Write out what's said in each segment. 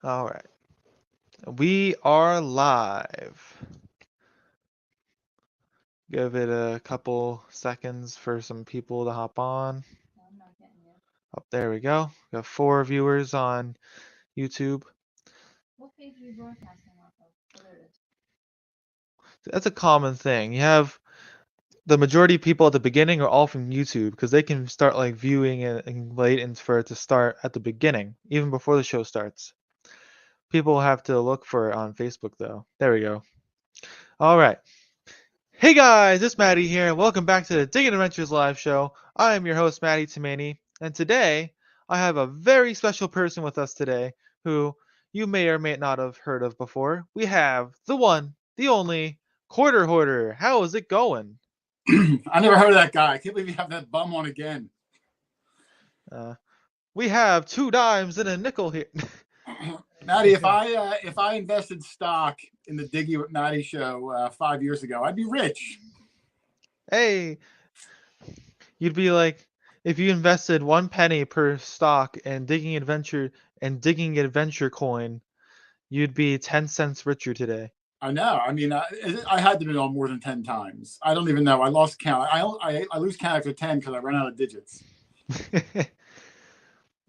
All right. We are live. Give it a couple seconds for some people to hop on. Oh, there we go. We got 4 viewers on YouTube. That's a common thing. You have the majority of people at the beginning are all from YouTube because they can start like viewing it and wait and for it to start at the beginning, even before the show starts. People have to look for it on Facebook though. There we go. All right. Hey guys, it's Maddie here, and welcome back to the Digging Adventures live show. I am your host, Maddie Tomani, and today I have a very special person with us today who you may or may not have heard of before. We have the one, the only, Quarter Hoarder. How is it going? I never heard of that guy. I can't believe you have that bum on again. We have 2 dimes and a nickel here. Maddie, if I invested stock in the Diggy with Maddie show 5 years ago, I'd be rich. Hey, you'd be like, if you invested 1 penny per stock in Digging Adventure coin, you'd be 10 cents richer today. I know. I mean, I had to be on more than 10 times. I don't even know. I lost count. I lose count after 10 because I ran out of digits.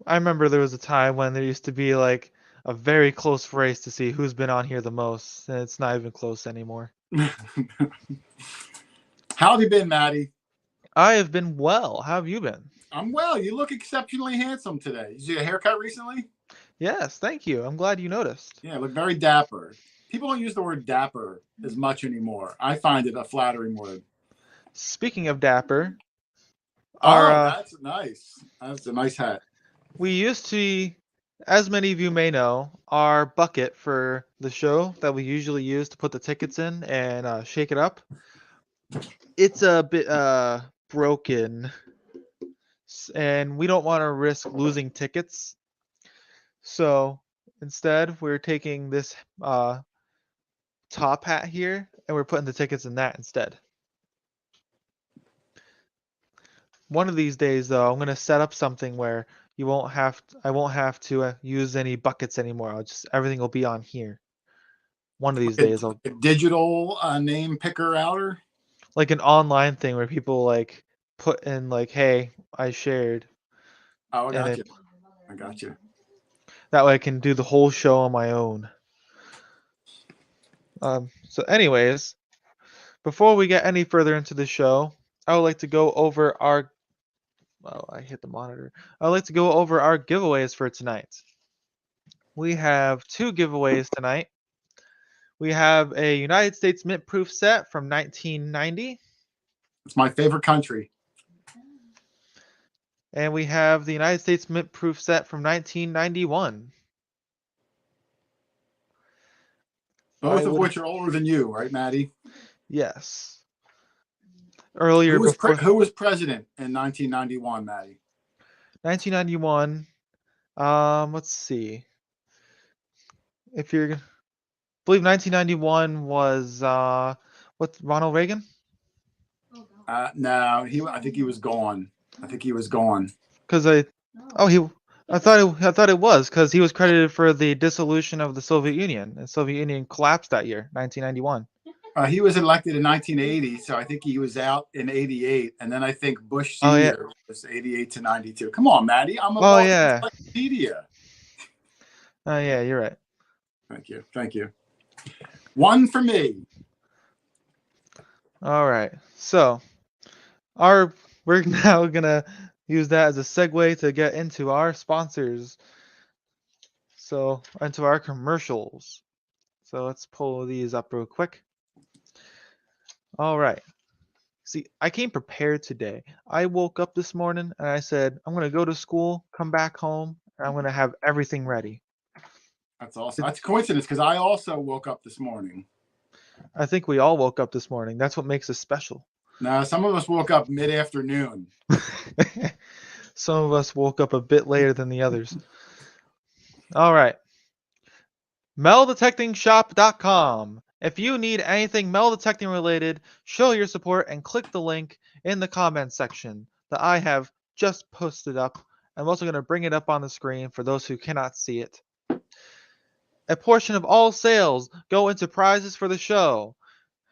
I remember there was a time when there used to be like a very close race to see who's been on here the most, and it's not even close anymore. How have you been, Maddie? I have been well. How have you been? I'm well. You look exceptionally handsome today. Did you get a haircut recently? Yes, thank you. I'm glad you noticed. Yeah, look very dapper. People don't use the word dapper as much anymore. I find it a flattering word. Speaking of dapper, that's nice. That's a nice hat. We used to, as many of you may know, our bucket for the show that we usually use to put the tickets in and shake it up. It's a bit broken, and we don't want to risk losing tickets. So instead, we're taking this top hat here, and we're putting the tickets in that instead. One of these days, though, I'm gonna set up something where I won't have to use any buckets anymore. Everything will be on here. One of these days, a digital name picker outer, like an online thing where people like put in like, "Hey, I shared." Oh, I got you. I got you. That way, I can do the whole show on my own. So, anyways, before we get any further into the show, I would like to go over our. Oh, I hit the monitor. I would like to go over our giveaways for tonight. We have 2 giveaways tonight. We have a United States Mint Proof set from 1990. It's my favorite country. And we have the United States Mint Proof set from 1991. Both of which are older than you, right, Maddie? Yes. Earlier, who was president in 1991, Maddie? 1991. Let's see. If you're, I believe 1991 was what, Ronald Reagan? No, I think he was gone. Because I thought it was because he was credited for the dissolution of the Soviet Union, and Soviet Union collapsed that year, 1991. He was elected in 1980, so I think he was out in 88, and then I think Bush Sr. was 88 to 92. Come on, Maddie, I'm a encyclopedia. Oh yeah, you're right. Thank you. One for me. All right, so we're now gonna use that as a segue to get into our sponsors. So into our commercials. So let's pull these up real quick. All right. See, I came prepared today. I woke up this morning and I said, I'm going to go to school, come back home, and I'm going to have everything ready. That's awesome. That's a coincidence because I also woke up this morning. I think we all woke up this morning. That's what makes us special. No, some of us woke up mid-afternoon. Some of us woke up a bit later than the others. All right. meldetectingshop.com. If you need anything metal detecting related, show your support and click the link in the comments section that I have just posted up. I'm also going to bring it up on the screen for those who cannot see it. A portion of all sales go into prizes for the show.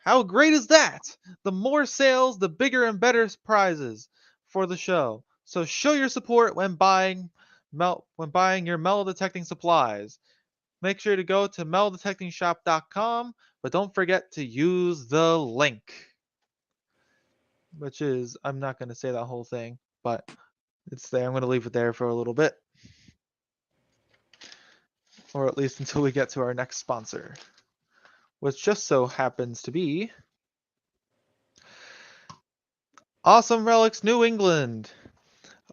How great is that? The more sales, the bigger and better prizes for the show. So show your support when buying your metal detecting supplies. Make sure to go to meldetectingshop.com, but don't forget to use the link, which is, I'm not going to say that whole thing, but it's there. I'm going to leave it there for a little bit, or at least until we get to our next sponsor, which just so happens to be Awesome Relics New England.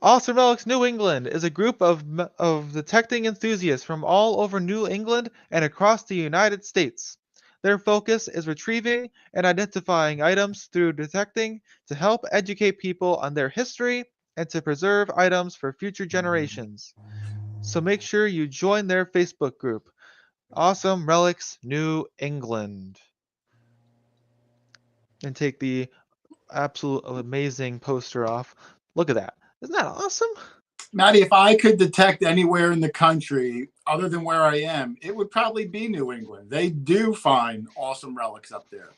Awesome Relics New England is a group of detecting enthusiasts from all over New England and across the United States. Their focus is retrieving and identifying items through detecting to help educate people on their history and to preserve items for future generations. So make sure you join their Facebook group, Awesome Relics New England, and take the absolute amazing poster off. Look at that. Isn't that awesome? Maddie, if I could detect anywhere in the country other than where I am, it would probably be New England. They do find awesome relics up there.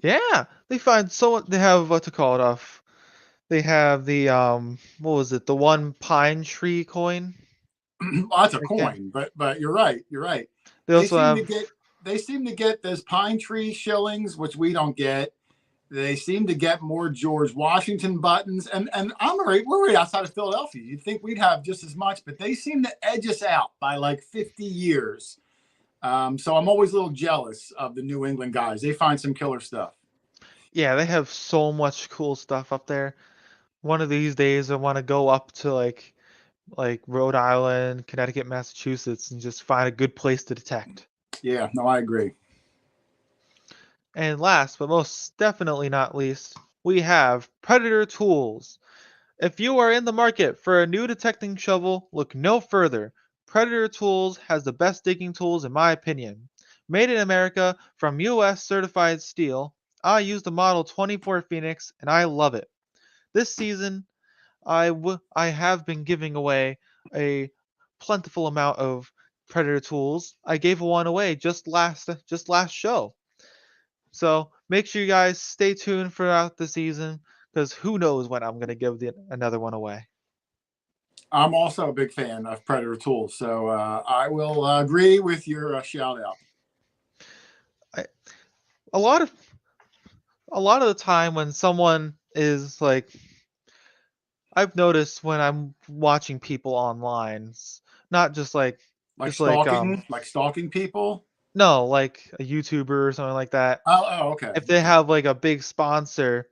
Yeah, they find so they have what to call it off. They have the what was it? The one pine tree coin. Well, that's a I can't. coin, but you're right. You're right. They They also seem to have get they seem to get those pine tree shillings, which we don't get. They seem to get more George Washington buttons, and we're right outside of Philadelphia. You'd think we'd have just as much, but they seem to edge us out by like 50 years. So I'm always a little jealous of the New England guys. They find some killer stuff. yeah, they have so much cool stuff up there. One of these days I want to go up to like Rhode Island, Connecticut, Massachusetts and just find a good place to detect. Yeah, no, I agree. And last but most definitely not least, we have Predator Tools. If you are in the market for a new detecting shovel, look no further. Predator Tools has the best digging tools in my opinion. Made in America from US certified steel, I use the model 24 Phoenix and I love it. This season, I have been giving away a plentiful amount of Predator Tools. I gave one away just last show. So make sure you guys stay tuned throughout the season because who knows when I'm gonna give another one away. I'm also a big fan of Predator Tools, so I will agree with your shout out. I, a lot of the time when someone is like, I've noticed when I'm watching people online, not just just Like stalking people. no, like a YouTuber or something like that. Okay, If they okay. have like a big sponsor,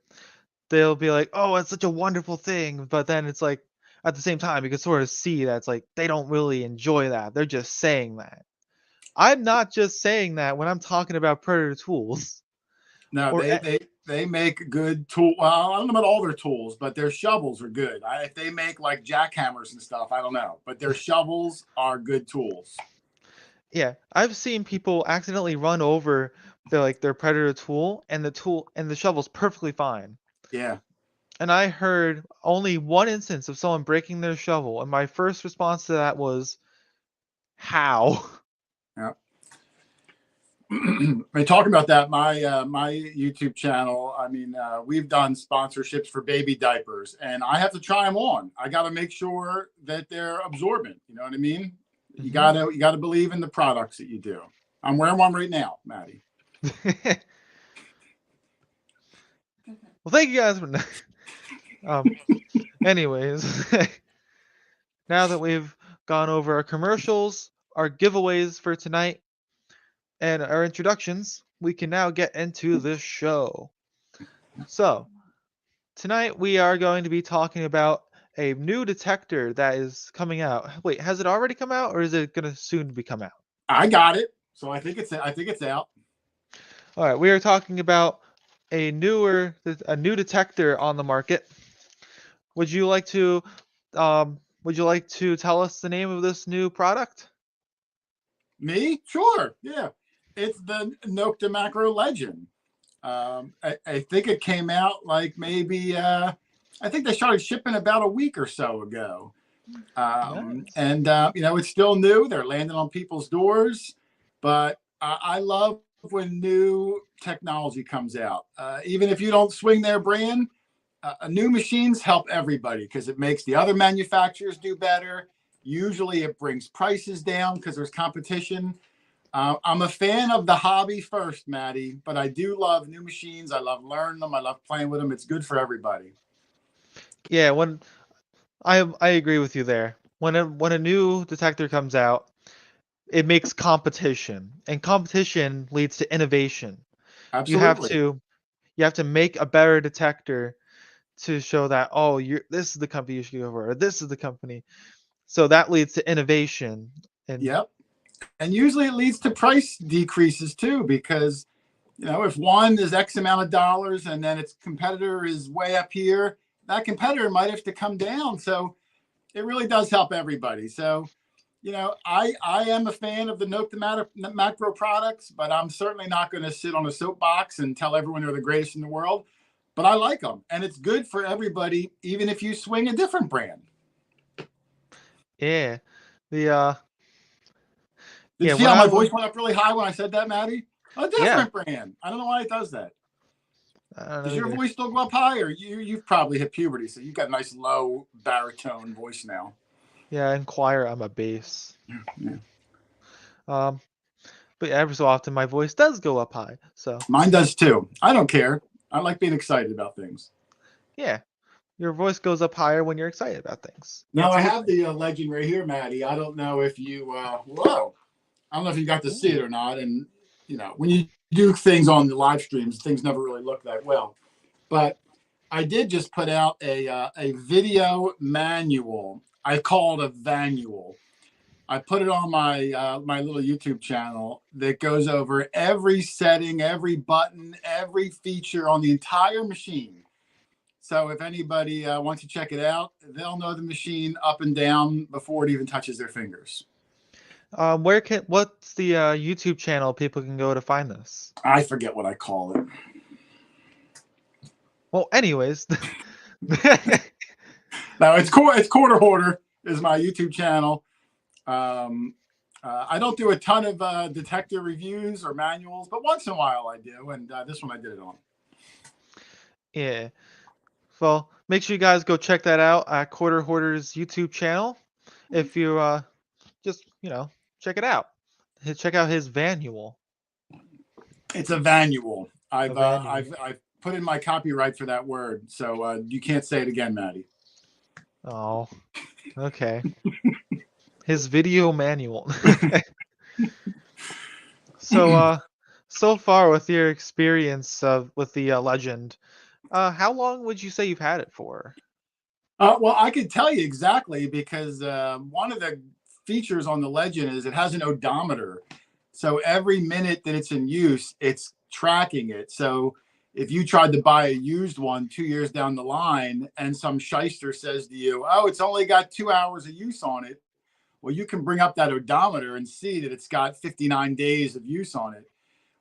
they'll be like, "Oh, it's such a wonderful thing," but then it's like at the same time you can sort of see that it's like they don't really enjoy that. They're just saying that. I'm not just saying that when I'm talking about Predator Tools No, or they make good tool. Well, I don't know about all their tools, but their shovels are good. If they make like jackhammers and stuff, I don't know, but their shovels are good tools. yeah, I've seen people accidentally run over their Predator tool and the shovel's perfectly fine. Yeah. And I heard only one instance of someone breaking their shovel, and my first response to that was, "How?" Yeah. I mean, talking about that, my YouTube channel. I mean, we've done sponsorships for baby diapers, and I have to try them on. I got to make sure that they're absorbent. You know what I mean? Mhm. You gotta believe in the products that you do. I'm wearing one right now, Maddie. Well, thank you guys for. um. Anyways, now that we've gone over our commercials, our giveaways for tonight, and our introductions, we can now get into this show. So, tonight we are going to be talking about a new detector that is coming out. Wait, has it already come out or is it going to soon be come out? I got it, so I think it's out. All right, we are talking about a new detector on the market. Would you like to tell us the name of this new product? Me, sure, yeah. It's the Nocta Macro Legend. I think it came out like maybe I think they started shipping about a week or so ago. Nice. And you know, it's still new. They're landing on people's doors. But I love when new technology comes out. Even if you don't swing their brand, new machines help everybody because it makes the other manufacturers do better. Usually it brings prices down because there's competition. I'm a fan of the hobby first, Maddie, but I do love new machines. I love learning them. I love playing with them. It's good for everybody. Yeah, when I agree with you there. When a new detector comes out, it makes competition, and competition leads to innovation. You have Absolutely. to you have to make a better detector to show that, oh, you're this is the company you should go for, or this is the company. So that leads to innovation. And Yep. And usually it leads to price decreases too, because if one is X amount of dollars and then its competitor is way up here, that competitor might have to come down. So it really does help everybody. So, I am a fan of the Note the Macro products, but I'm certainly not going to sit on a soapbox and tell everyone they're the greatest in the world. But I like them, and it's good for everybody, even if you swing a different brand. yeah, the Did yeah, you see when how I my voice was went up really high when I said that, Maddie? A yeah, different brand. I don't know why it does that. I don't Does know your either. voice still go up high, or you've probably hit puberty, so you've got a nice low baritone voice now? Yeah, in choir I'm a bass. Yeah. Um, but every so often my voice does go up high. So Mine does too. I don't care. I like being excited about things. yeah, your voice goes up higher when you're excited about things. Now It's I a good have thing. the legend right here, Maddie. I don't know if you. Whoa! I don't know if you got to see it Ooh. or not. And when you do things on the live streams, things never really look that well. But I did just put out a video manual. I call it a vanual. I put it on my little YouTube channel that goes over every setting, every button, every feature on the entire machine. So if anybody wants to check it out, they'll know the machine up and down before it even touches their fingers. What's the YouTube channel people can go to find this? I forget what I call it. Well, anyways, No, it's Quarter Hoarder is my YouTube channel. Um, I don't do a ton of detector reviews or manuals, but once in a while I do, and this one I did it on. yeah. Well, make sure you guys go check that out at Quarter Hoarder's YouTube channel. If you just check it out. Check out his vanual. It's a vanual. A I've uh, vanual. I've I've put in my copyright for that word, so you can't say it again, Maddie. Oh, okay. His video manual. So, so far with your experience with the legend, how long would you say you've had it for? Well, I could tell you exactly because one of the features on the Legend is it has an odometer. So every minute that it's in use, it's tracking it. So if you tried to buy a used one 2 years down the line and some shyster says to you, oh, it's only got 2 hours of use on it, well, you can bring up that odometer and see that it's got 59 days of use on it,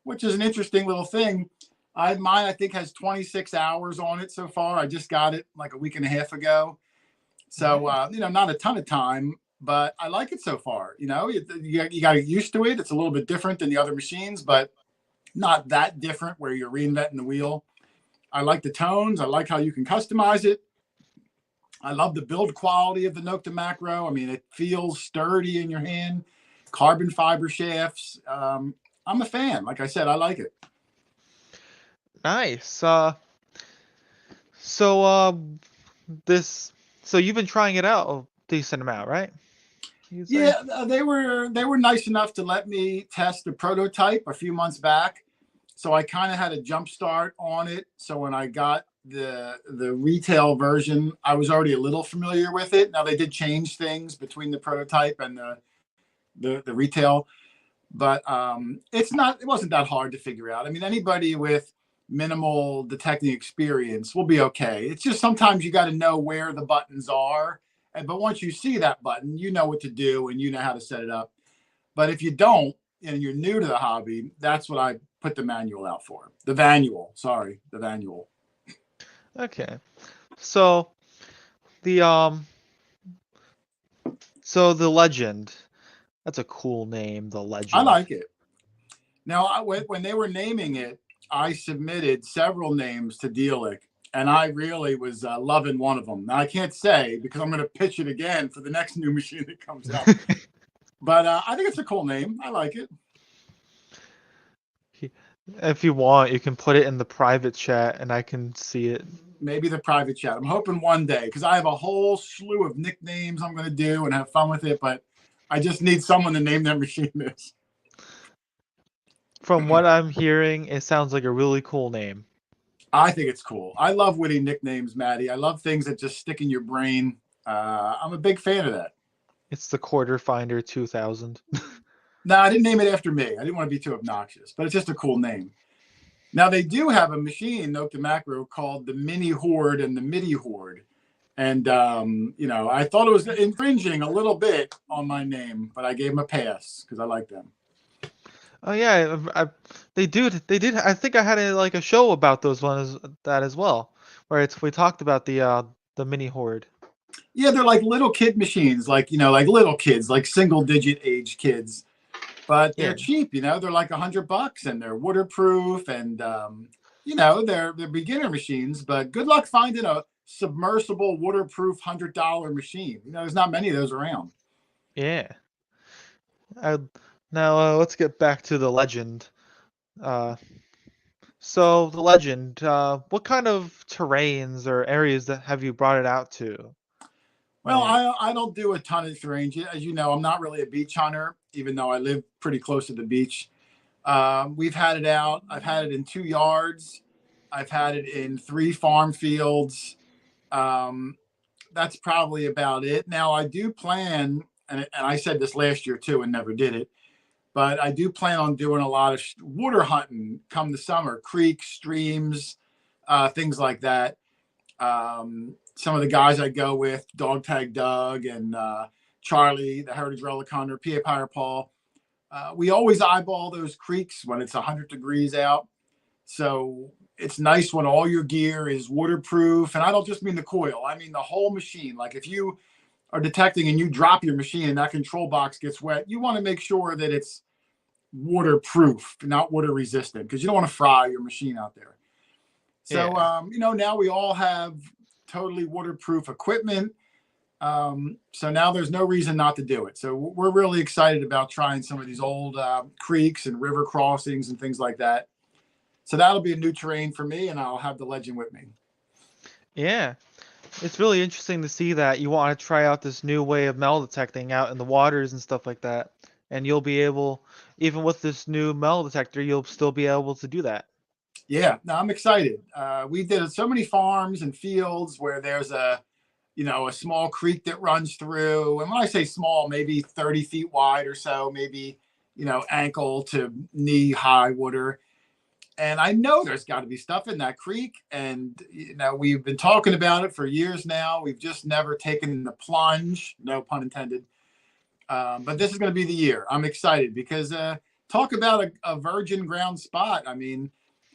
which is an interesting little thing. Mine, I think, has 26 hours on it so far. I just got it like a week and a half ago. So, Nice. not a ton of time, but I like it so far. You got to get used to it. It's a little bit different than the other machines, but not that different where you're reinventing the wheel. I like the tones. I like how you can customize it. I love the build quality of the Nocta Macro. I mean, it feels sturdy in your hand, carbon fiber shafts. I'm a fan. Like I said, I like it. Nice. So this, so you've been trying it out a decent amount, right? You'd say? Yeah, they were nice enough to let me test the prototype a few months back, so I kind of had a jump start on it. So when I got the retail version, I was already a little familiar with it. Now they did change things between the prototype and the retail, but it wasn't that hard to figure out. I mean, anybody with minimal detecting experience will be okay. It's just sometimes you got to know where the buttons are, but once you see that button, you know what to do and you know how to set it up. But if you don't and you're new to the hobby, that's what I put the manual out for. The vanual, sorry, the vanual. Okay. So the so the legend. That's a cool name, the I legend. like it. Now, when they were naming it, I submitted several names to Dealic, and I really was loving one of them. Now, I can't say because I'm going to pitch it again for the next new machine that comes out. But I think it's a cool name. I like it. If you want, you can put it in the private chat and I can see it. Maybe the private chat. I'm hoping one day because I have a whole slew of nicknames I'm going to do and have fun with it. But I just need someone to name their machine this. From what I'm hearing, it sounds like a really cool name. I think it's cool. I love witty nicknames, Maddie. I love things that just stick in your brain. I'm a big fan of that. It's the Quarter Finder 2000. No, I didn't name it after me. I didn't want to be too obnoxious, but it's just a cool name. Now they do have a machine, note the macro, called the Mini Horde and the MIDI Horde. And I thought it was infringing a little bit on my name, but I gave them a pass because I like them. Oh yeah, they do. They did. I think I had a show about those ones that as well, where we talked about the mini horde. Yeah, they're like little kid machines, like like little kids, like single digit age kids, but they're Yeah, cheap. They're like $100 and they're waterproof and they're beginner machines. But good luck finding a submersible waterproof $100 machine. There's not many of those around. yeah. I, now let's get back to the legend. Uh, so the legend. What kind of terrains or areas that have you brought it out to? Well, Like, I don't do a ton of terrain. As you know, I'm not really a beach hunter, even though I live pretty close to the beach. We've had it out. I've had it in 2 yards. I've had it in 3 farm fields. Um, that's probably about it. Now, I do plan, and I said this last year too and never did it, but I do plan on doing a lot of water hunting come the summer, creeks, streams, things like that. Some of the guys I go with, Dog Tag Doug and Charlie, the Heritage Relic Hunter, P.A. Pyre Paul, we always eyeball those creeks when it's 100 degrees out. So it's nice when all your gear is waterproof. And I don't just mean the coil, I mean the whole machine. Like if you are detecting and you drop your machine and that control box gets wet, you want to make sure that it's waterproof, not water resistant, because you don't want to fry your machine out there. So, yeah, now we all have totally waterproof equipment. So now there's no reason not to do it. So we're really excited about trying some of these old creeks and river crossings and things like that. So that'll be a new terrain for me, and I'll have the legend with me. yeah. It's really interesting to see that you want to try out this new way of metal detecting out in the waters and stuff like that. And you'll be able, even with this new metal detector, you'll still be able to do that. Yeah, no, I'm excited. We did so many farms and fields where there's a small creek that runs through. And when I say small, maybe 30 feet wide or so, maybe, ankle to knee high water. And I know there's got to be stuff in that creek. And, we've been talking about it for years now. We've just never taken the plunge, no pun intended. But this is going to be the year. I'm excited because talk about a virgin ground spot. I mean,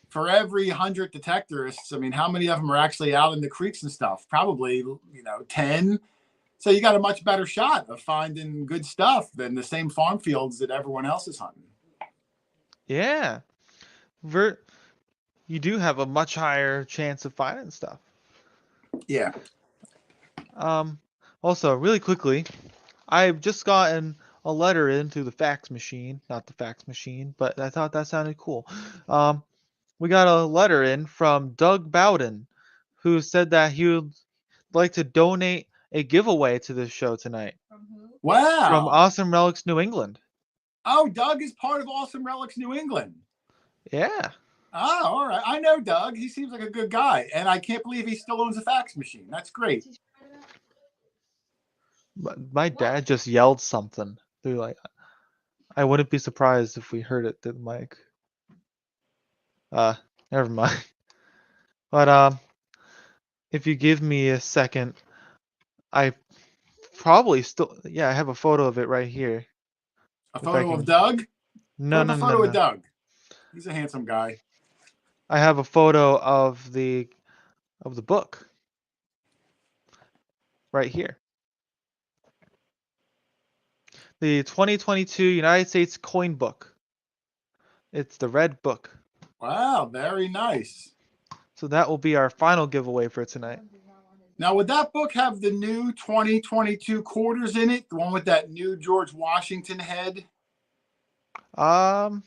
for every 100 detectorists, I mean, how many of them are actually out in the creeks and stuff? Probably, 10. So you got a much better shot of finding good stuff than the same farm fields that everyone else is hunting. Yeah. Ver you do have a much higher chance of finding stuff. Yeah. Um, Also, really quickly, I've just gotten a letter into the fax machine, not the fax machine, but I thought that sounded cool. Um, we got a letter in from Doug Bowden, who said that he would like to donate a giveaway to this show tonight from Wow. Awesome Relics New England. Oh, Doug is part of Awesome Relics New England. Yeah, Oh, all right. I know Doug. He seems like a good guy. And I can't believe he still owns a fax machine. That's great. my dad just yelled something through I wouldn't be surprised if we heard it through the mic. Uh, Never mind. But if you give me a second, I probably still yeah, I have a photo of it right here. A If I photo of can Doug? Put No, up a no, no, photo of no. Doug. He's a handsome guy. I have a photo of the book right here. The 2022 United States Coin Book. It's the Red Book. Wow, very nice. So that will be our final giveaway for tonight. Now, would that book have the new 2022 quarters in it? The one with that new George Washington head? Um,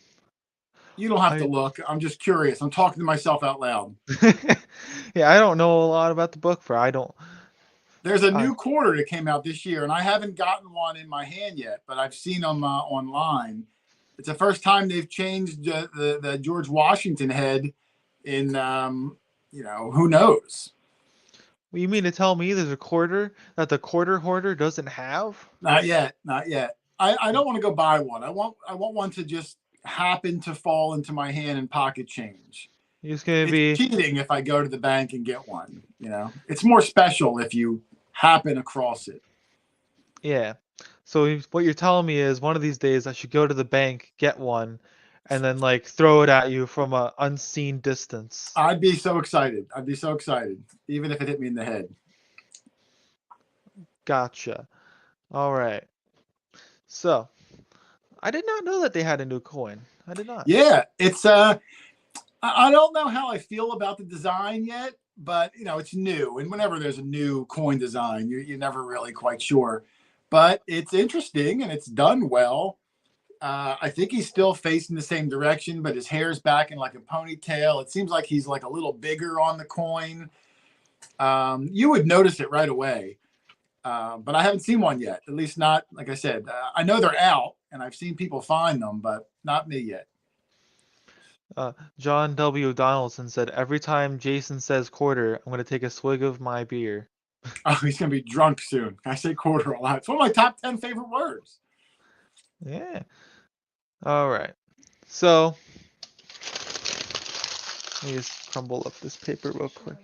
You don't have to I look. I'm just curious. I'm talking to myself out loud. yeah, I don't know a lot about the book for I don't There's a I new quarter that came out this year, and I haven't gotten one in my hand yet, but I've seen them online. It's the first time they've changed the George Washington head in, who knows? well, you mean to tell me there's a quarter that the Quarter Hoarder doesn't have? Not yet, not yet. I don't want to go buy one. I want one to just happen to fall into my hand and pocket change. It's gonna It's be cheating if I go to the bank and get one. It's more special if you happen across it. yeah. So what you're telling me is one of these days I should go to the bank, get one, and then like throw it at you from a unseen distance. I'd be so excited. I'd be so excited, even if it hit me in the head. Gotcha. All right. So I did not know that they had a new coin. I did not. Yeah, it's I don't know how I feel about the design yet, but it's new, and whenever there's a new coin design, you're never really quite sure. But it's interesting and it's done well. I think he's still facing the same direction, but his hair's back in like a ponytail. It seems like he's like a little bigger on the coin. You would notice it right away. But I haven't seen one yet. At least not, like I said. I know they're out, and I've seen people find them, but not me yet. John W. Donaldson said, "Every time Jason says quarter, I'm going to take a swig of my beer." Oh, he's gonna be drunk soon. I say quarter a lot. It's one of my top 10 favorite words. Yeah. All right. So let me just crumble up this paper real quick.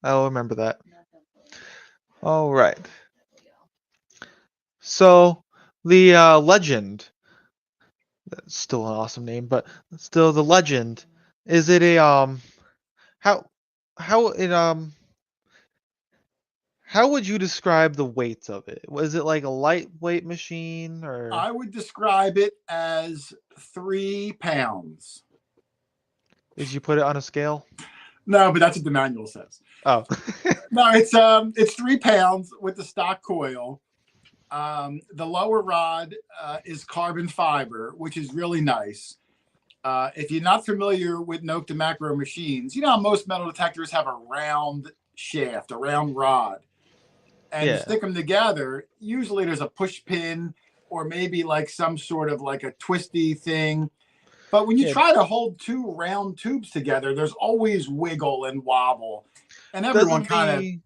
I'll remember that. All right. So the legend, that's still an awesome name, but still the legend. Is it a how how it how would you describe the weight of it? Was it like a lightweight machine or I would describe it as 3 pounds. did you put it on a scale? No, but that's what the manual says. Oh. No, it's 3 pounds with the stock coil. The lower rod is carbon fiber, which is really nice. If you're not familiar with Note to Macro machines, you know how most metal detectors have a round shaft, a round rod. And to Yeah. stick them together, usually there's a push pin or maybe like some sort of like a twisty thing. But when you Yeah. try to hold two round tubes together, there's always wiggle and wobble. And everyone Doesn't kind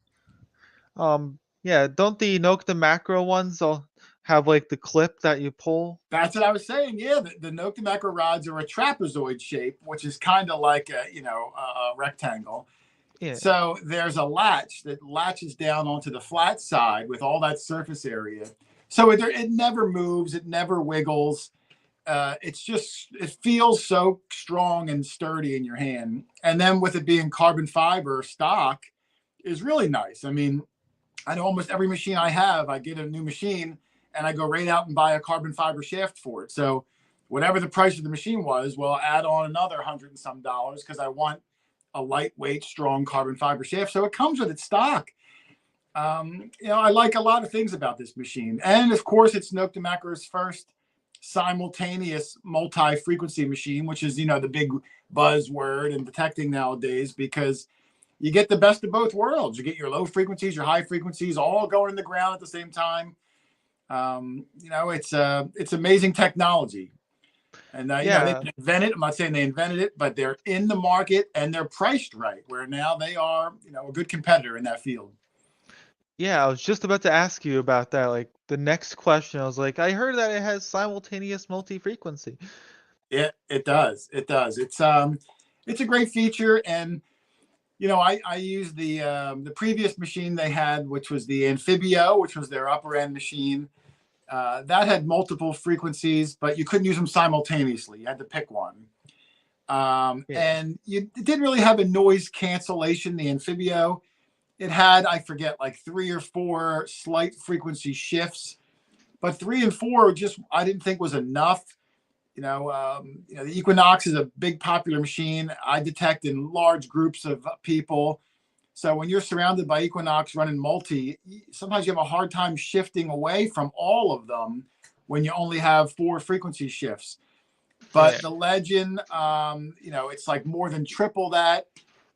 of, yeah, don't the Noke the macro ones all have like the clip that you pull? that's what I was saying. Yeah, the Note to Macro rods are a trapezoid shape, which is kind of like a rectangle. Yeah. So there's a latch that latches down onto the flat side with all that surface area. So it never moves, it never wiggles. It feels so strong and sturdy in your hand. And then with it being carbon fiber stock is really nice. I mean, I know almost every machine I have, I get a new machine and I go right out and buy a carbon fiber shaft for it. So whatever the price of the machine was, well, add on another $100 and some because I want a lightweight, strong carbon fiber shaft. So it comes with its stock. I like a lot of things about this machine. And of course, it's Note to Macro's first simultaneous multi-frequency machine, which is, the big buzzword in detecting nowadays, because you get the best of both worlds. You get your low frequencies, your high frequencies, all going in the ground at the same time. It's amazing technology. And they Yeah. didn't invent it. I'm not saying they invented it, but they're in the market and they're priced right, where now they are, a good competitor in that field. Yeah, I was just about to ask you about that. Like the next question, I was like, I heard that it has simultaneous multi-frequency. It does. It does. It's a great feature. And I used the previous machine they had, which was the Amphibio, which was their upper end machine. That had multiple frequencies, but you couldn't use them simultaneously. You had to pick one. Yeah. And it didn't really have a noise cancellation, the Amphibio. It had, I forget, like 3 or 4 slight frequency shifts, but 3 and 4 just, I didn't think was enough. The Equinox is a big popular machine. I detect in large groups of people. So when you're surrounded by Equinox running multi, sometimes you have a hard time shifting away from all of them when you only have 4 frequency shifts. Yeah. But the Legend, it's like more than triple that.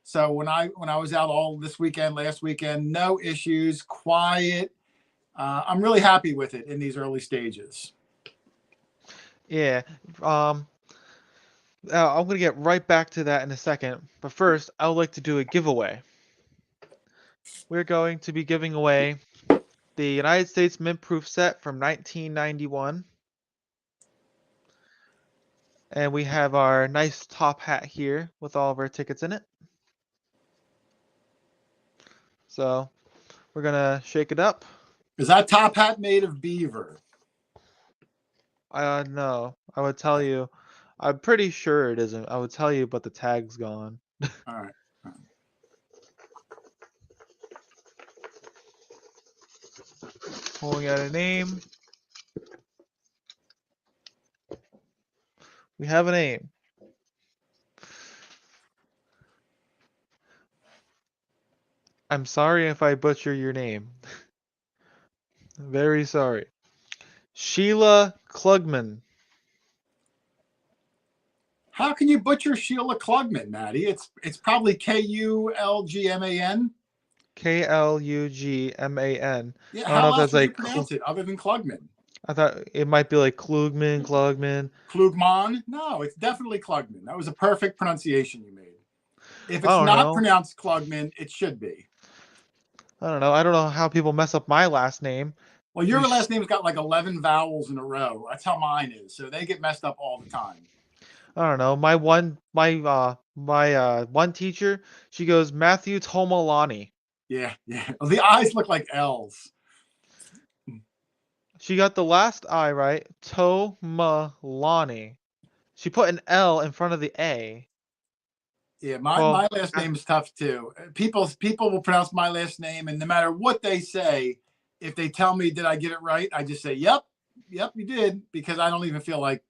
So when I was out all this weekend, last weekend, no issues, quiet. I'm really happy with it in these early stages. Yeah. I'm gonna get right back to that in a second. But first, I would like to do a giveaway. We're going to be giving away the United States Mint Proof set from 1991. And we have our nice top hat here with all of our tickets in it. So we're gonna shake it up. Is that top hat made of beaver? No, I would tell you. I'm pretty sure it isn't. I would tell you, but the tag's gone. All right. Pulling out a name. We have a name. I'm sorry if I butcher your name. Very sorry. Sheila Klugman. How can you butcher Sheila Klugman, Maddie? It's probably Kulgman. Klugman. Yeah, I don't know how if else that's would you like. pronounce it other than Klugman? I thought it might be like Klugman. Klugman? No, it's definitely Klugman. That was a perfect pronunciation you made. If I it's don't not know. pronounced Klugman, it should be. I don't know. I don't know how people mess up my last name. Well, your last name's got like 11 vowels in a row. That's how mine is. So they get messed up all the time. I don't know. My one teacher, she goes Matthew Tomolani. Yeah, yeah. Well, the eyes look like L's. She got the last I right. Tomolani. She put an L in front of the A. Yeah, my Well, last name is tough too. People will pronounce my last name, and no matter what they say, if they tell me did I get it right, I just say yep, you did, because I don't even feel like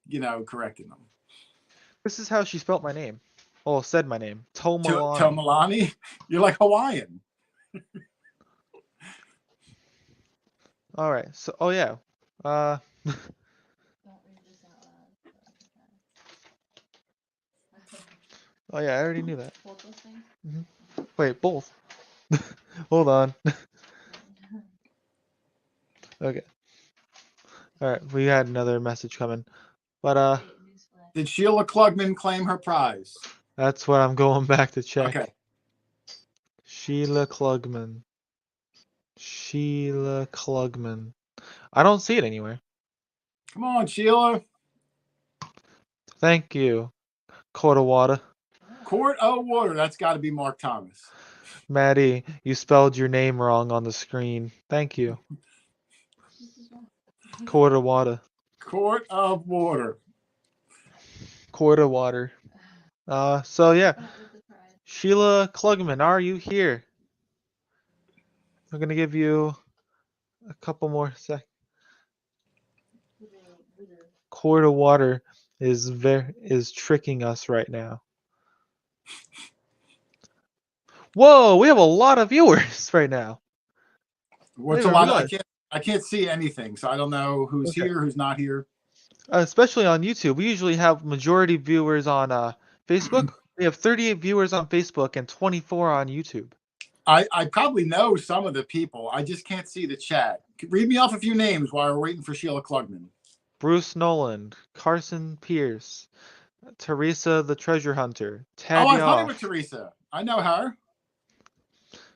correcting them. this is how she spelt my name. Well, said my name. Tomolani. Milani, you're like Hawaiian. All right. So, oh yeah. Uh, oh yeah, I already knew that. Wait, both. Hold on. Okay. All right, we had another message coming, but Did Sheila Klugman claim her prize? that's what I'm going back to check. Okay. Sheila Klugman. Sheila Klugman. I don't see it anywhere. Come on, Sheila. Thank you, Quarter Hoarder. Quarter Hoarder. That's got to be Mark Thomas. Maddie, you spelled your name wrong on the screen. Thank you. Quarter Hoarder. Quart of water. Quarter Hoarder. So yeah. Sheila Klugman, are you here? I'm gonna give you a couple more seconds. Quarter Hoarder is tricking us right now. Whoa, we have a lot of viewers right now. What's a lot? I can't see anything, so I don't know who's here, who's not here. Especially on YouTube, we usually have majority viewers on Facebook. We have 38 viewers on Facebook and 24 on YouTube. I probably know some of the people. I just can't see the chat. Read me off a few names while we're waiting for Sheila Klugman. Bruce Noland, Carson Pierce, Teresa the Treasure Hunter, Oh, I've hunted Tabby. with Teresa. I know her.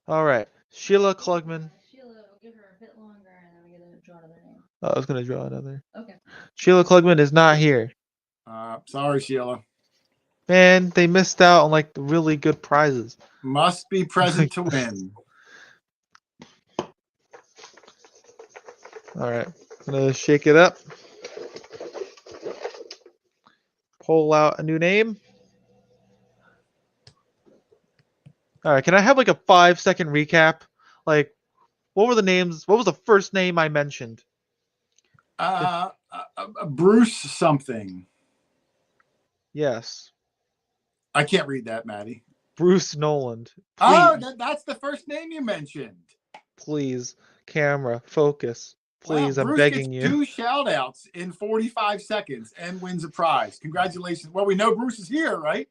All right, Sheila Klugman. Sheila, we'll give her a bit longer, and then we're gonna draw another name. Oh, I was gonna draw another. Okay. Sheila Klugman is not here. Sorry, Sheila. Man, they missed out on like the really good prizes. Must be present to win. All right, I'm gonna shake it up. Pull out a new name. All right, can I have like a 5-second recap? Like, what were the names? What was the first name I mentioned? Bruce something. Yes. I can't read that, Maddie. Bruce Noland. Oh, Please, that's the first name you mentioned. please, camera, focus. Well, Please, I'm Bruce gets begging you. 2 shout-outs in 45 seconds and wins a prize. Congratulations. Well, we know Bruce is here, right?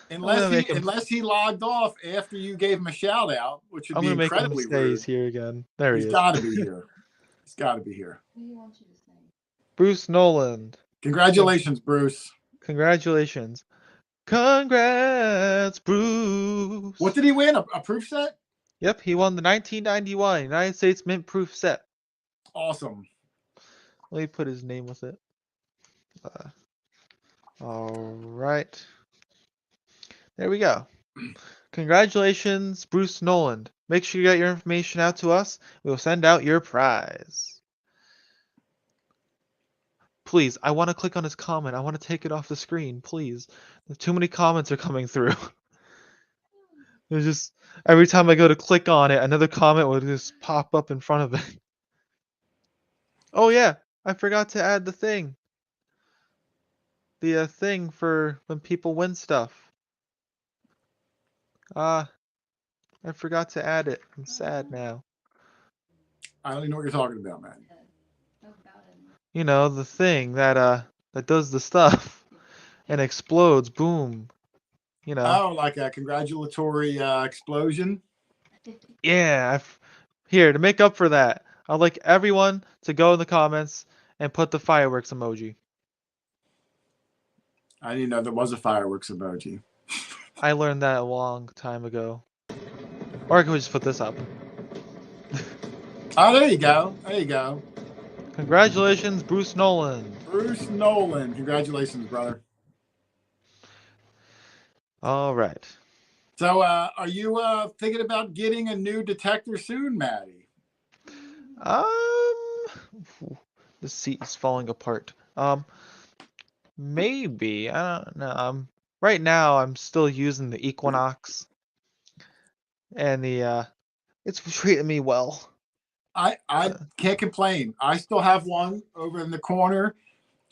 I'm gonna make him. Unless he logged off after you gave him a shout-out, which would I'm be gonna make him incredibly say rude. he's here again. There he He's is. got to be here. He's got to be here. Who do you want you to say? Bruce Noland. Congratulations, Bruce. Congratulations. Congrats, Bruce. What did he win? A proof set? Yep, he won the 1991 United States Mint Proof set. Awesome. Let me put his name with it. All right. There we go. Congratulations, Bruce Noland. Make sure you get your information out to us. We will send out your prize. Please, I want to click on his comment. I want to take it off the screen, please. Too many comments are coming through. There's just every time I go to click on it, another comment will just pop up in front of it. Oh yeah, I forgot to add the thing. The thing for when people win stuff. I forgot to add it. I'm sad now. I don't even know what you're talking about, man. Talk about it. You know, the thing that does the stuff and explodes. Boom. You know. Oh, like a congratulatory explosion? Yeah. Here, to make up for that, I'd like everyone to go in the comments and put the fireworks emoji. I didn't know there was a fireworks emoji. I learned that a long time ago. Or I could just put this up. Oh, there you go. There you go. Congratulations, Bruce Noland. Bruce Noland. Congratulations, brother. All right. So, are you thinking about getting a new detector soon, Maddie? The seat is falling apart. Maybe. I don't know. Right now I'm still using the Equinox, and it's treating me well. I can't complain. I still have one over in the corner.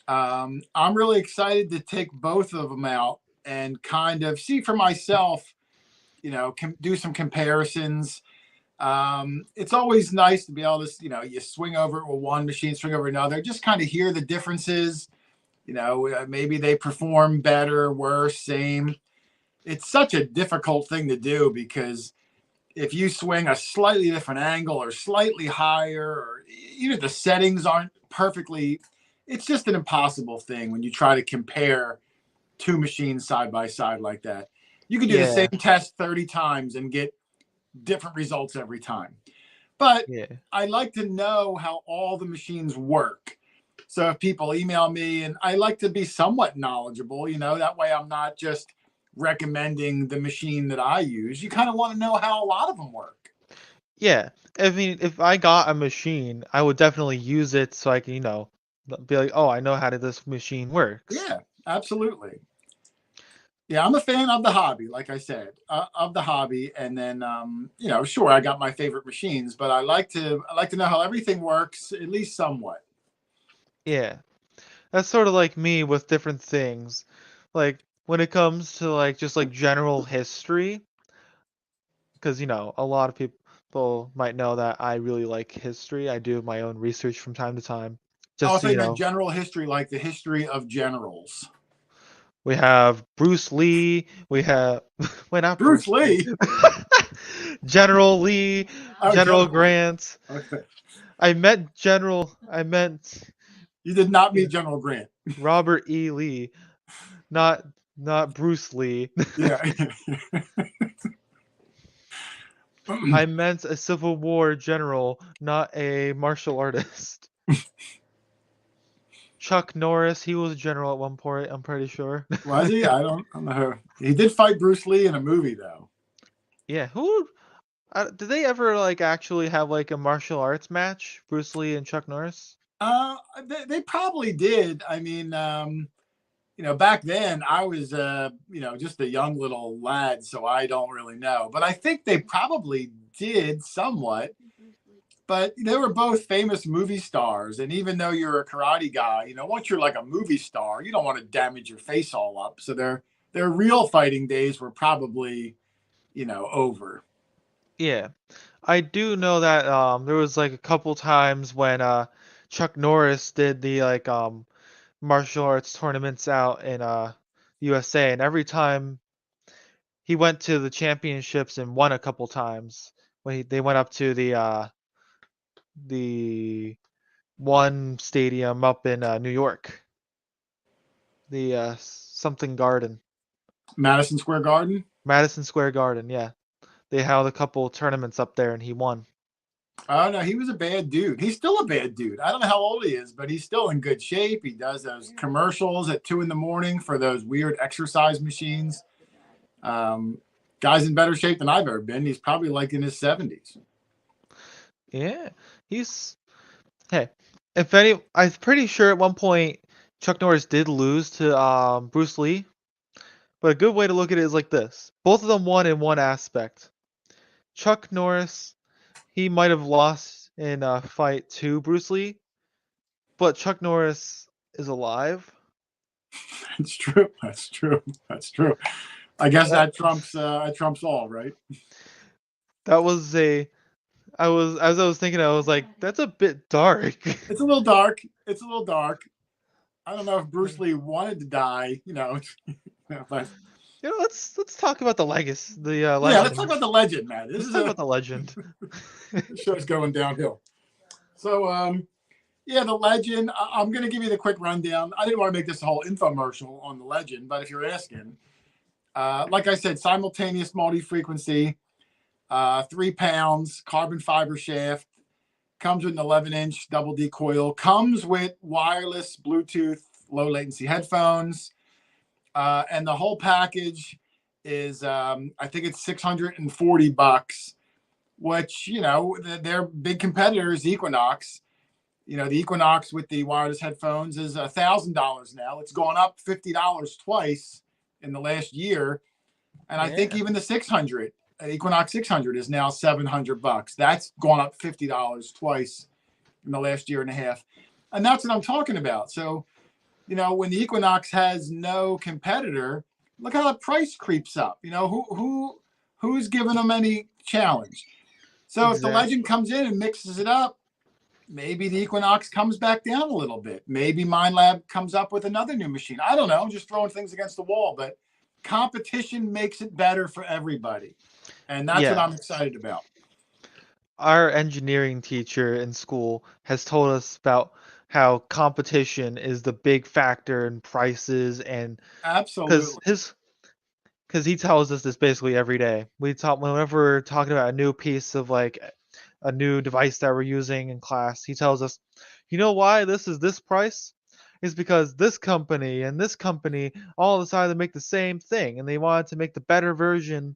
I'm really excited to take both of them out and kind of see for myself, do some comparisons. It's always nice to be able to, you swing over it with one machine, swing over another, just kind of hear the differences. Maybe they perform better, worse, same. It's such a difficult thing to do because if you swing a slightly different angle or slightly higher, or even if the settings aren't perfectly, it's just an impossible thing when you try to compare two machines side by side like that. You can do the same test 30 times and get different results every time. But I like to know how all the machines work. So if people email me, and I like to be somewhat knowledgeable, that way I'm not just recommending the machine that I use. You kind of want to know how a lot of them work. Yeah. I mean, if I got a machine, I would definitely use it so I can, be like, oh, I know how this machine works. Yeah, absolutely. Yeah, I'm a fan of the hobby, like I said, of the hobby. And then, sure, I got my favorite machines, but I like to know how everything works, at least somewhat. Yeah. That's sort of like me with different things. Like when it comes to just general history, because a lot of people might know that I really like history. I do my own research from time to time. I Just thought you meant general history, like the history of generals. We have Bruce Lee. We have wait, not Bruce Lee. General Lee. General Grant. Okay. I meant. You did not meet General Grant. Robert E. Lee, not Bruce Lee. Yeah. I meant a Civil War general, not a martial artist. Chuck Norris, he was a general at one point, I'm pretty sure. Was he? I don't know. He did fight Bruce Lee in a movie, though. Yeah, did they ever actually have a martial arts match? Bruce Lee and Chuck Norris? They probably did. I mean, back then I was, just a young little lad, so I don't really know. But I think they probably did somewhat. but they were both famous movie stars. And even though you're a karate guy, once you're like a movie star, you don't want to damage your face all up. So their real fighting days were probably, over. Yeah. I do know that there was like a couple times when Chuck Norris did the like martial arts tournaments out in USA, and every time he went to the championships and won a couple times when they went up to the one stadium up in New York, the something garden, Madison Square Garden. Madison Square Garden. Yeah, they held a couple tournaments up there, and he won. Oh no, he was a bad dude. He's still a bad dude. I don't know how old he is, but he's still in good shape. He does those commercials at 2 a.m. for those weird exercise machines. Um, Guy's in better shape than I've ever been. He's probably like in his 70s. Yeah, he's hey. If any, I'm pretty sure at one point Chuck Norris did lose to Bruce Lee. But a good way to look at it is like this: both of them won in one aspect. Chuck Norris, he might have lost in a fight to Bruce Lee, but Chuck Norris is alive. That's true. That's true. That's true. I guess That that trumps all, right? that was a I was as I was thinking, I was like, that's a bit dark. It's a little dark. It's a little dark. I don't know if Bruce Lee wanted to die, but Let's talk about the legacy, the yeah, let's talk legend. about the legend, man. This Let's is talk about the legend. the show's going downhill. So, yeah, the legend. I'm going to give you the quick rundown. I didn't want to make this a whole infomercial on the legend, but if you're asking, like I said, simultaneous multi-frequency, 3 pounds, carbon fiber shaft, comes with an 11-inch double D coil, comes with wireless Bluetooth low latency headphones, and the whole package is, I think it's $640, which, their big competitor is Equinox. The Equinox with the wireless headphones is $1,000 now. It's gone up $50 twice in the last year. And I think Yeah. even the 600, Equinox 600 is now $700. That's gone up $50 twice in the last year and a half. And that's what I'm talking about. So, when the Equinox has no competitor, look how the price creeps up. Who's giving them any challenge? So if the Exactly. Legend comes in and mixes it up, maybe the Equinox comes back down a little bit. Maybe MindLab comes up with another new machine. I don't know. I'm just throwing things against the wall, but competition makes it better for everybody. And that's what Yeah. I'm excited about. Our engineering teacher in school has told us about how competition is the big factor in prices, and because Absolutely. he tells us this basically every day. We talk whenever we're talking about a new piece of like a new device that we're using in class. He tells us, you know why this is this price? It's because this company and this company all decided to make the same thing, and they wanted to make the better version,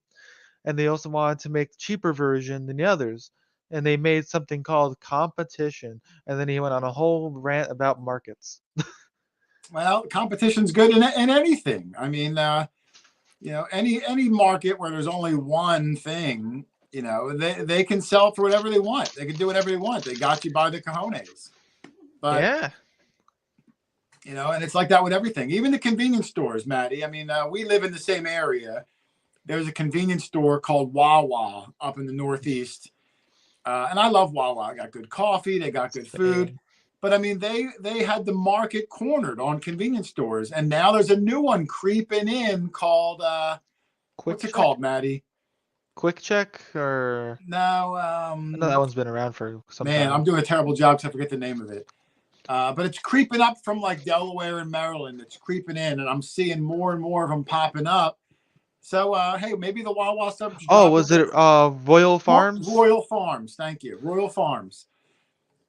and they also wanted to make the cheaper version than the others. And they made something called competition. And then he went on a whole rant about markets. Well, competition's good in anything. I mean, any market where there's only one thing, they can sell for whatever they want. They can do whatever they want. They got you by the cojones. But Yeah. and it's like that with everything, even the convenience stores, Maddie. I mean, we live in the same area. There's a convenience store called Wawa up in the Northeast, and I love Wawa. I got good coffee. They got good food. Same. But I mean, they had the market cornered on convenience stores, and now there's a new one creeping in called Quick what's it check? called, Maddie? Quick check? Or No, I know that one's been around for some man, I'm time. doing a terrible job because I forget the name of it. But it's creeping up from like Delaware and Maryland. It's creeping in, and I'm seeing more and more of them popping up. So, hey, maybe the Wawa stuff just Oh, dropped was away. it Royal Farms? Royal Farms. Thank you. Royal Farms.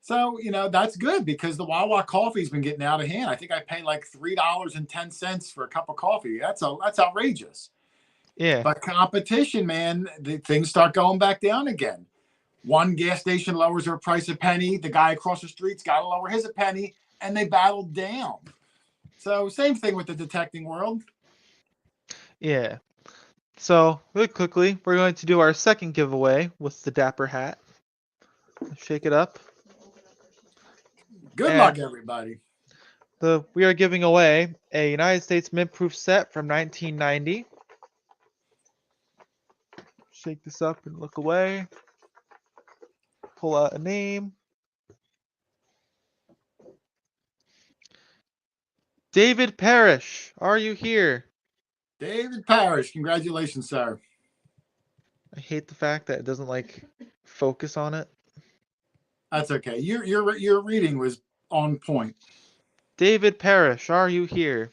So, that's good because the Wawa coffee's been getting out of hand. I think I pay like $3.10 for a cup of coffee. That's outrageous. Yeah. But competition, man, things start going back down again. One gas station lowers their price a penny. The guy across the street's got to lower his a penny, and they battle down. So same thing with the detecting world. Yeah. So, really quickly, we're going to do our second giveaway with the Dapper hat. Shake it up. Good luck, And everybody. we are giving away a United States mint proof set from 1990. Shake this up and look away. Pull out a name. David Parrish, are you here? David Parrish, congratulations, sir. I hate the fact that it doesn't like focus on it. That's okay. Your reading was on point. David Parrish, are you here?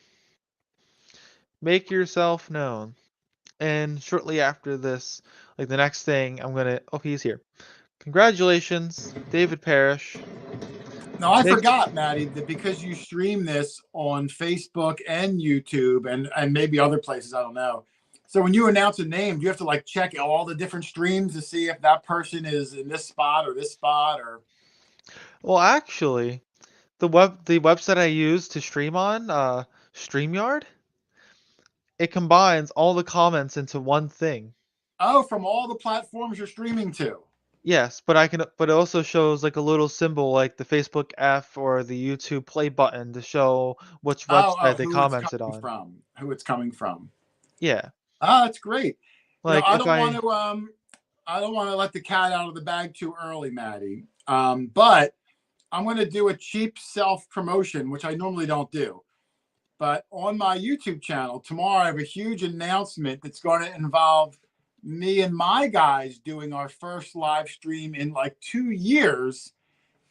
Make yourself known. And shortly after this, like the next thing, oh, he's here. Congratulations, David Parrish. Now I Make, forgot, Maddie, that because you stream this on Facebook and YouTube and maybe other places, I don't know. So when you announce a name, do you have to like check all the different streams to see if that person is in this spot or this spot or? well, actually, the website I use to stream on, StreamYard, it combines all the comments into one thing. Oh, from all the platforms you're streaming to. Yes, but but it also shows like a little symbol like the Facebook F or the YouTube play button to show which website they Who it's commented coming on. from, who it's coming from. Yeah. Oh, that's great. Like I if don't want I to I don't want to let the cat out of the bag too early, Maddie. But I'm going to do a cheap self promotion, which I normally don't do. But on my YouTube channel tomorrow, I have a huge announcement that's going to involve me and my guys doing our first live stream in like 2 years.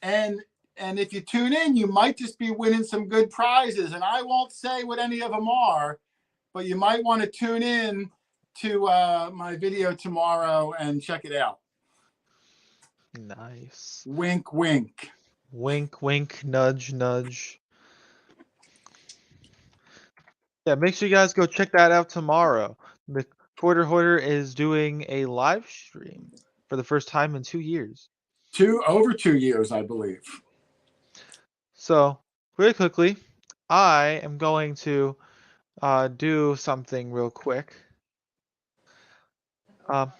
And if you tune in, you might just be winning some good prizes. And I won't say what any of them are, but you might want to tune in to my video tomorrow and check it out. Nice. Wink, wink. Wink, wink, nudge, nudge. Yeah, make sure you guys go check that out tomorrow. The Quarter Hoarder is doing a live stream for the first time in 2 years. Over 2 years, I believe. So, really quickly, I am going to do something real quick. Um,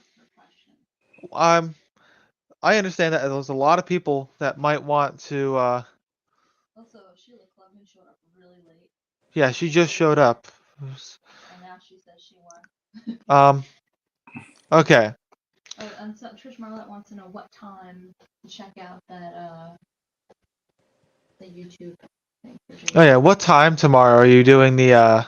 I understand that there's a lot of people that might want to. Also, Sheila Clubman showed up really late, Yeah, she just showed up. and now she says she won. Okay. Oh, and so Trish Marlette wants to know what time to check out that the YouTube thing. Oh yeah, what time tomorrow are you doing the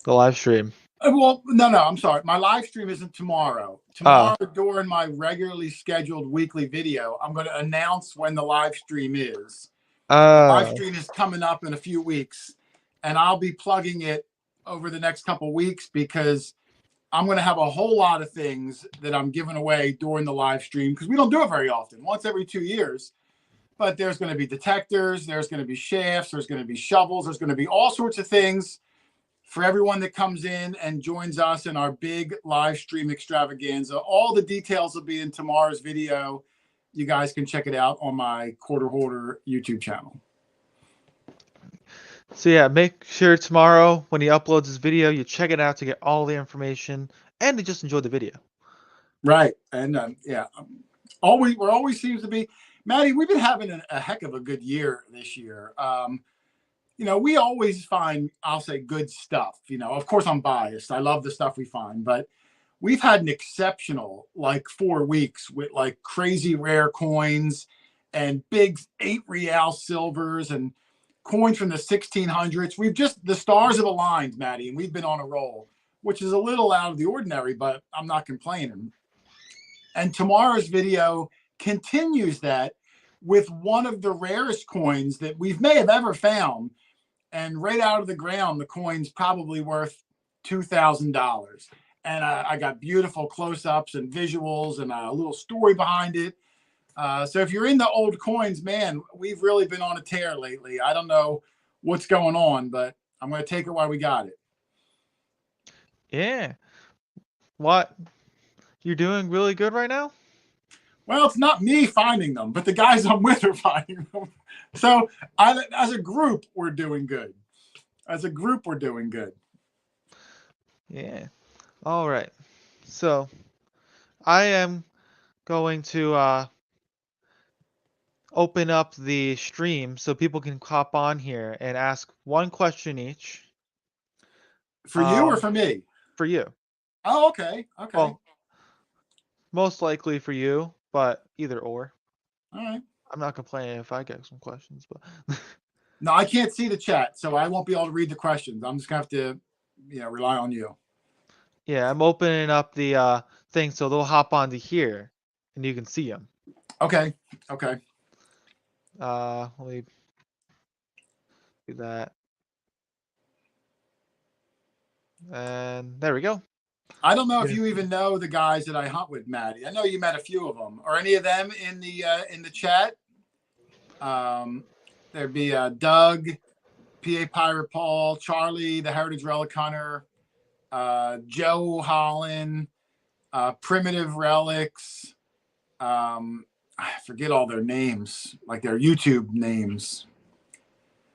live stream? Well, no, I'm sorry. My live stream isn't tomorrow. Ah. Tomorrow, during my regularly scheduled weekly video, I'm going to announce when the live stream is. The live stream is coming up in a few weeks, and I'll be plugging it over the next couple of weeks because I'm going to have a whole lot of things that I'm giving away during the live stream because we don't do it very often, once every 2 years. But there's going to be detectors, there's going to be shafts, there's going to be shovels, there's going to be all sorts of things for everyone that comes in and joins us in our big live stream extravaganza. All the details will be in tomorrow's video. You guys can check it out on my Quarter Hoarder YouTube channel. So yeah, make sure tomorrow when he uploads his video, you check it out to get all the information and to just enjoy the video. Right, and always seems to be, Maddie. We've been having a heck of a good year this year. We always find, I'll say, good stuff. Of course, I'm biased. I love the stuff we find, but we've had an exceptional like 4 weeks with like crazy rare coins and big 8 real silvers and coins from the 1600s. The stars have aligned, Maddie, and we've been on a roll, which is a little out of the ordinary, but I'm not complaining. And tomorrow's video continues that with one of the rarest coins that we may have ever found. And right out of the ground, the coin's probably worth $2,000. And I got beautiful close-ups and visuals and a little story behind it. So if you're into old coins, man, we've really been on a tear lately. I don't know what's going on, but I'm going to take it while we got it. Yeah. What? You're doing really good right now? Well, it's not me finding them, but the guys I'm with are finding them. So as a group, we're doing good. Yeah. All right. So I am going to open up the stream so people can hop on here and ask one question each. For you or for me? For you. Oh, okay. Okay. Well, most likely for you, but either or. All right. I'm not complaining if I get some questions, but No, I can't see the chat, so I won't be able to read the questions. I'm just gonna have to, rely on you. yeah, I'm opening up the thing so they'll hop onto here and you can see them. Okay. Okay. Let me do that. And there we go. I don't know if you even know the guys that I hunt with, Maddie. I know you met a few of them. Are any of them in the chat? There'd be Doug, PA Pirate Paul, Charlie, the Heritage Relic Hunter, Joe Holland, Primitive Relics. I forget all their names, like their YouTube names.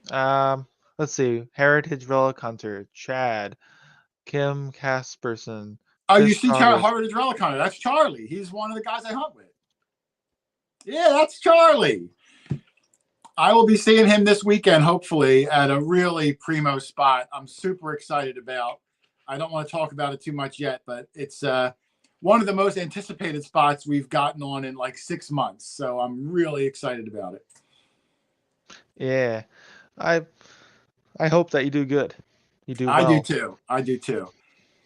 Let's see. Heritage Relic Hunter, Chad, Kim Casperson. Oh, you Fish see Artist. Heritage Relic Hunter. That's Charlie. He's one of the guys I hunt with. Yeah, that's Charlie. I will be seeing him this weekend, hopefully, at a really primo spot. I'm super excited about. I don't want to talk about it too much yet, but it's one of the most anticipated spots we've gotten on in like 6 months. So I'm really excited about it. Yeah, I hope that you do good. You do I well. do too. I do too.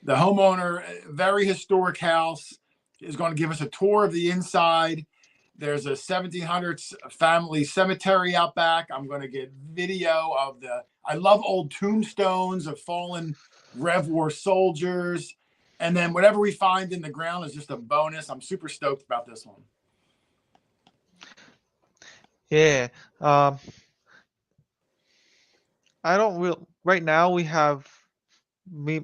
The homeowner, very historic house, is going to give us a tour of the inside. There's a 1700s family cemetery out back. I'm going to get video of I love old tombstones of fallen Rev War soldiers. And then whatever we find in the ground is just a bonus. I'm super stoked about this one. Yeah. I don't real right now we have me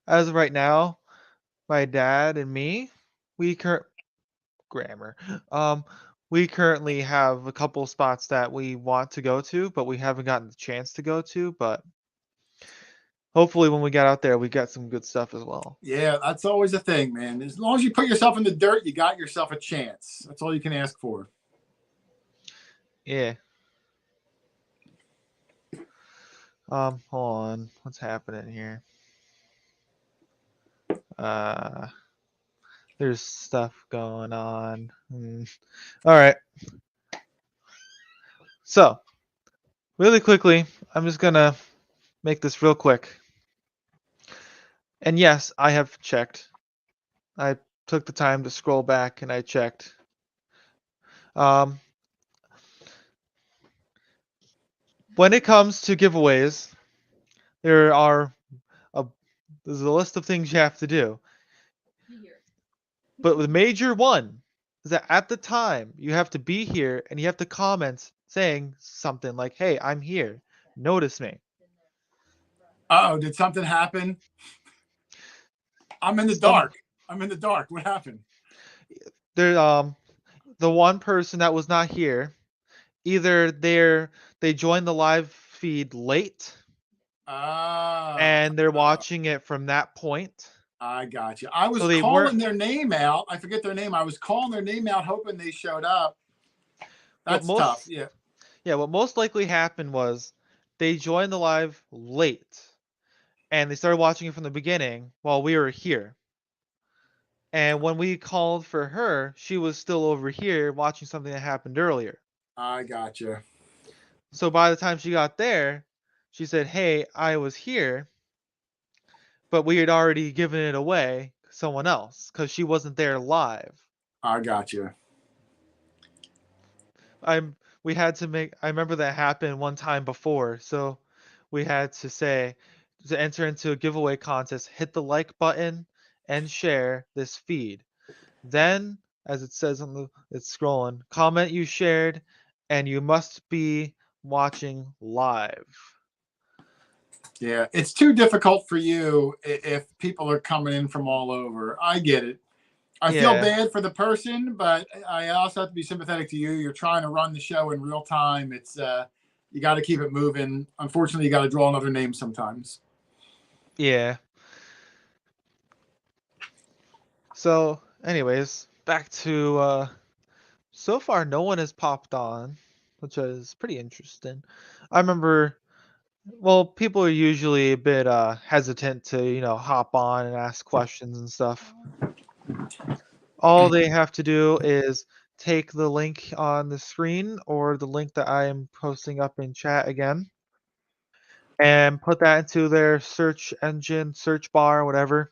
as of right now, my dad and me, we grammar. We currently have a couple spots that we want to go to, but we haven't gotten the chance to go to, but hopefully when we get out there we get some good stuff as well. Yeah, that's always a thing, man. As long as you put yourself in the dirt, you got yourself a chance. That's all you can ask for. Yeah. Hold on. What's happening here? There's stuff going on. All right. So, really quickly, I'm just gonna make this real quick. And yes, I have checked. I took the time to scroll back and I checked. When it comes to giveaways, there are there's a list of things you have to do. But the major one is that at the time you have to be here and you have to comment saying something like, "Hey, I'm here. Notice me." Uh-oh, did something happen? I'm in the dark. I'm in the dark. What happened? There, the one person that was not here, either they joined the live feed late, and they're watching it from that point. I got you. I was So they calling weren't. their name out. I forget their name. I was calling their name out, hoping they showed up. That's tough. Yeah. Yeah, what most likely happened was they joined the live late, and they started watching it from the beginning while we were here. And when we called for her, she was still over here watching something that happened earlier. I got you. So by the time she got there, she said, "Hey, I was here," but we had already given it away to someone else because she wasn't there live. I got you. We had to make. I remember that happened one time before, so we had to say to enter into a giveaway contest, hit the like button and share this feed. Then, as it says on it's scrolling, comment you shared, and you must be watching live. Yeah, it's too difficult for you if people are coming in from all over. I get it. I feel bad for the person, but I also have to be sympathetic to you. You're trying to run the show in real time. It's you got to keep it moving. Unfortunately, you got to draw another name sometimes. Yeah. So, anyways, back to So far, no one has popped on, which is pretty interesting. I remember, well, people are usually a bit hesitant to, hop on and ask questions and stuff. All they have to do is take the link on the screen or the link that I am posting up in chat again and put that into their search engine, search bar, whatever,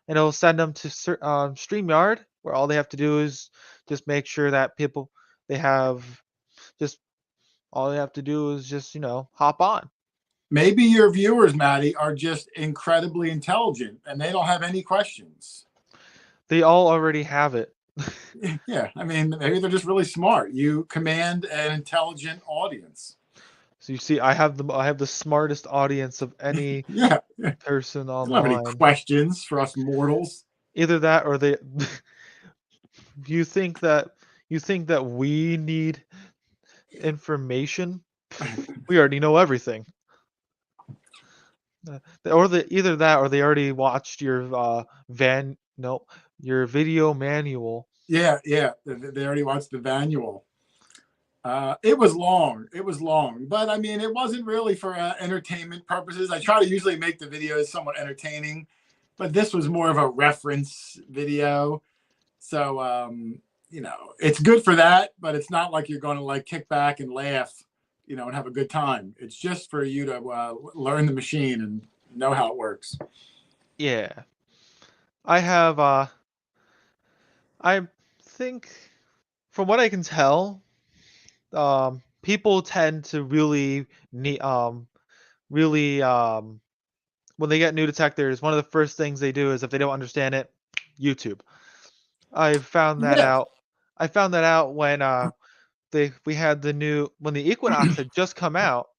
and it'll send them to StreamYard, where all they have to do is just make sure that people they have just all they have to do is just hop on. Maybe your viewers, Maddie, are just incredibly intelligent and they don't have any questions. They all already have it. Yeah, I mean, maybe they're just really smart. You command an intelligent audience. So you see, I have the smartest audience of any Yeah, person they don't have any online. questions for us mortals. Either that or they you think that we need information? We already know everything. Either that or they already watched your your video manual. Yeah, yeah, they already watched the manual. It was long. It was long, but I mean, it wasn't really for entertainment purposes. I try to usually make the videos somewhat entertaining, but this was more of a reference video. So, it's good for that, but it's not like you're going to like kick back and laugh, and have a good time. It's just for you to learn the machine and know how it works. Yeah. I have I think from what I can tell, people tend to really need really when they get new detectors, one of the first things they do is if they don't understand it, YouTube. I found that Yeah, out. I found that out when we had when the Equinox had just come out,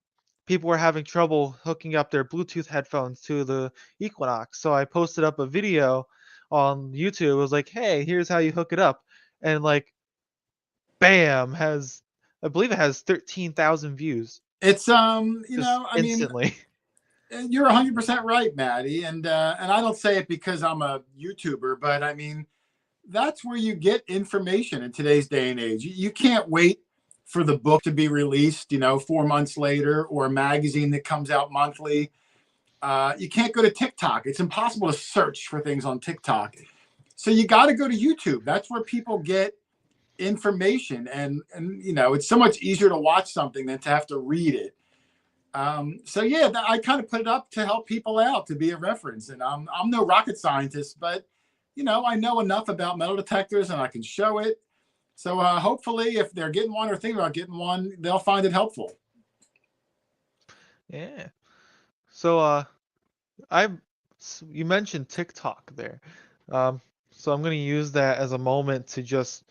people were having trouble hooking up their Bluetooth headphones to the Equinox. So I posted up a video on YouTube. It was like, "Hey, here's how you hook it up." And like bam, I believe it has 13,000 views it's just I mean, instantly. you're 100% right, Maddie, and I don't say it because I'm a YouTuber, but I mean, that's where you get information in today's day and age. You can't wait for the book to be released, 4 months later, or a magazine that comes out monthly. You can't go to TikTok. It's impossible to search for things on TikTok. So you got to go to YouTube. That's where people get information, and it's so much easier to watch something than to have to read it. So yeah, I kind of put it up to help people out, to be a reference. And I'm no rocket scientist, but I know enough about metal detectors and I can show it. So hopefully, if they're getting one or thinking about getting one, they'll find it helpful. Yeah. So I you mentioned TikTok there. So I'm gonna use that as a moment to just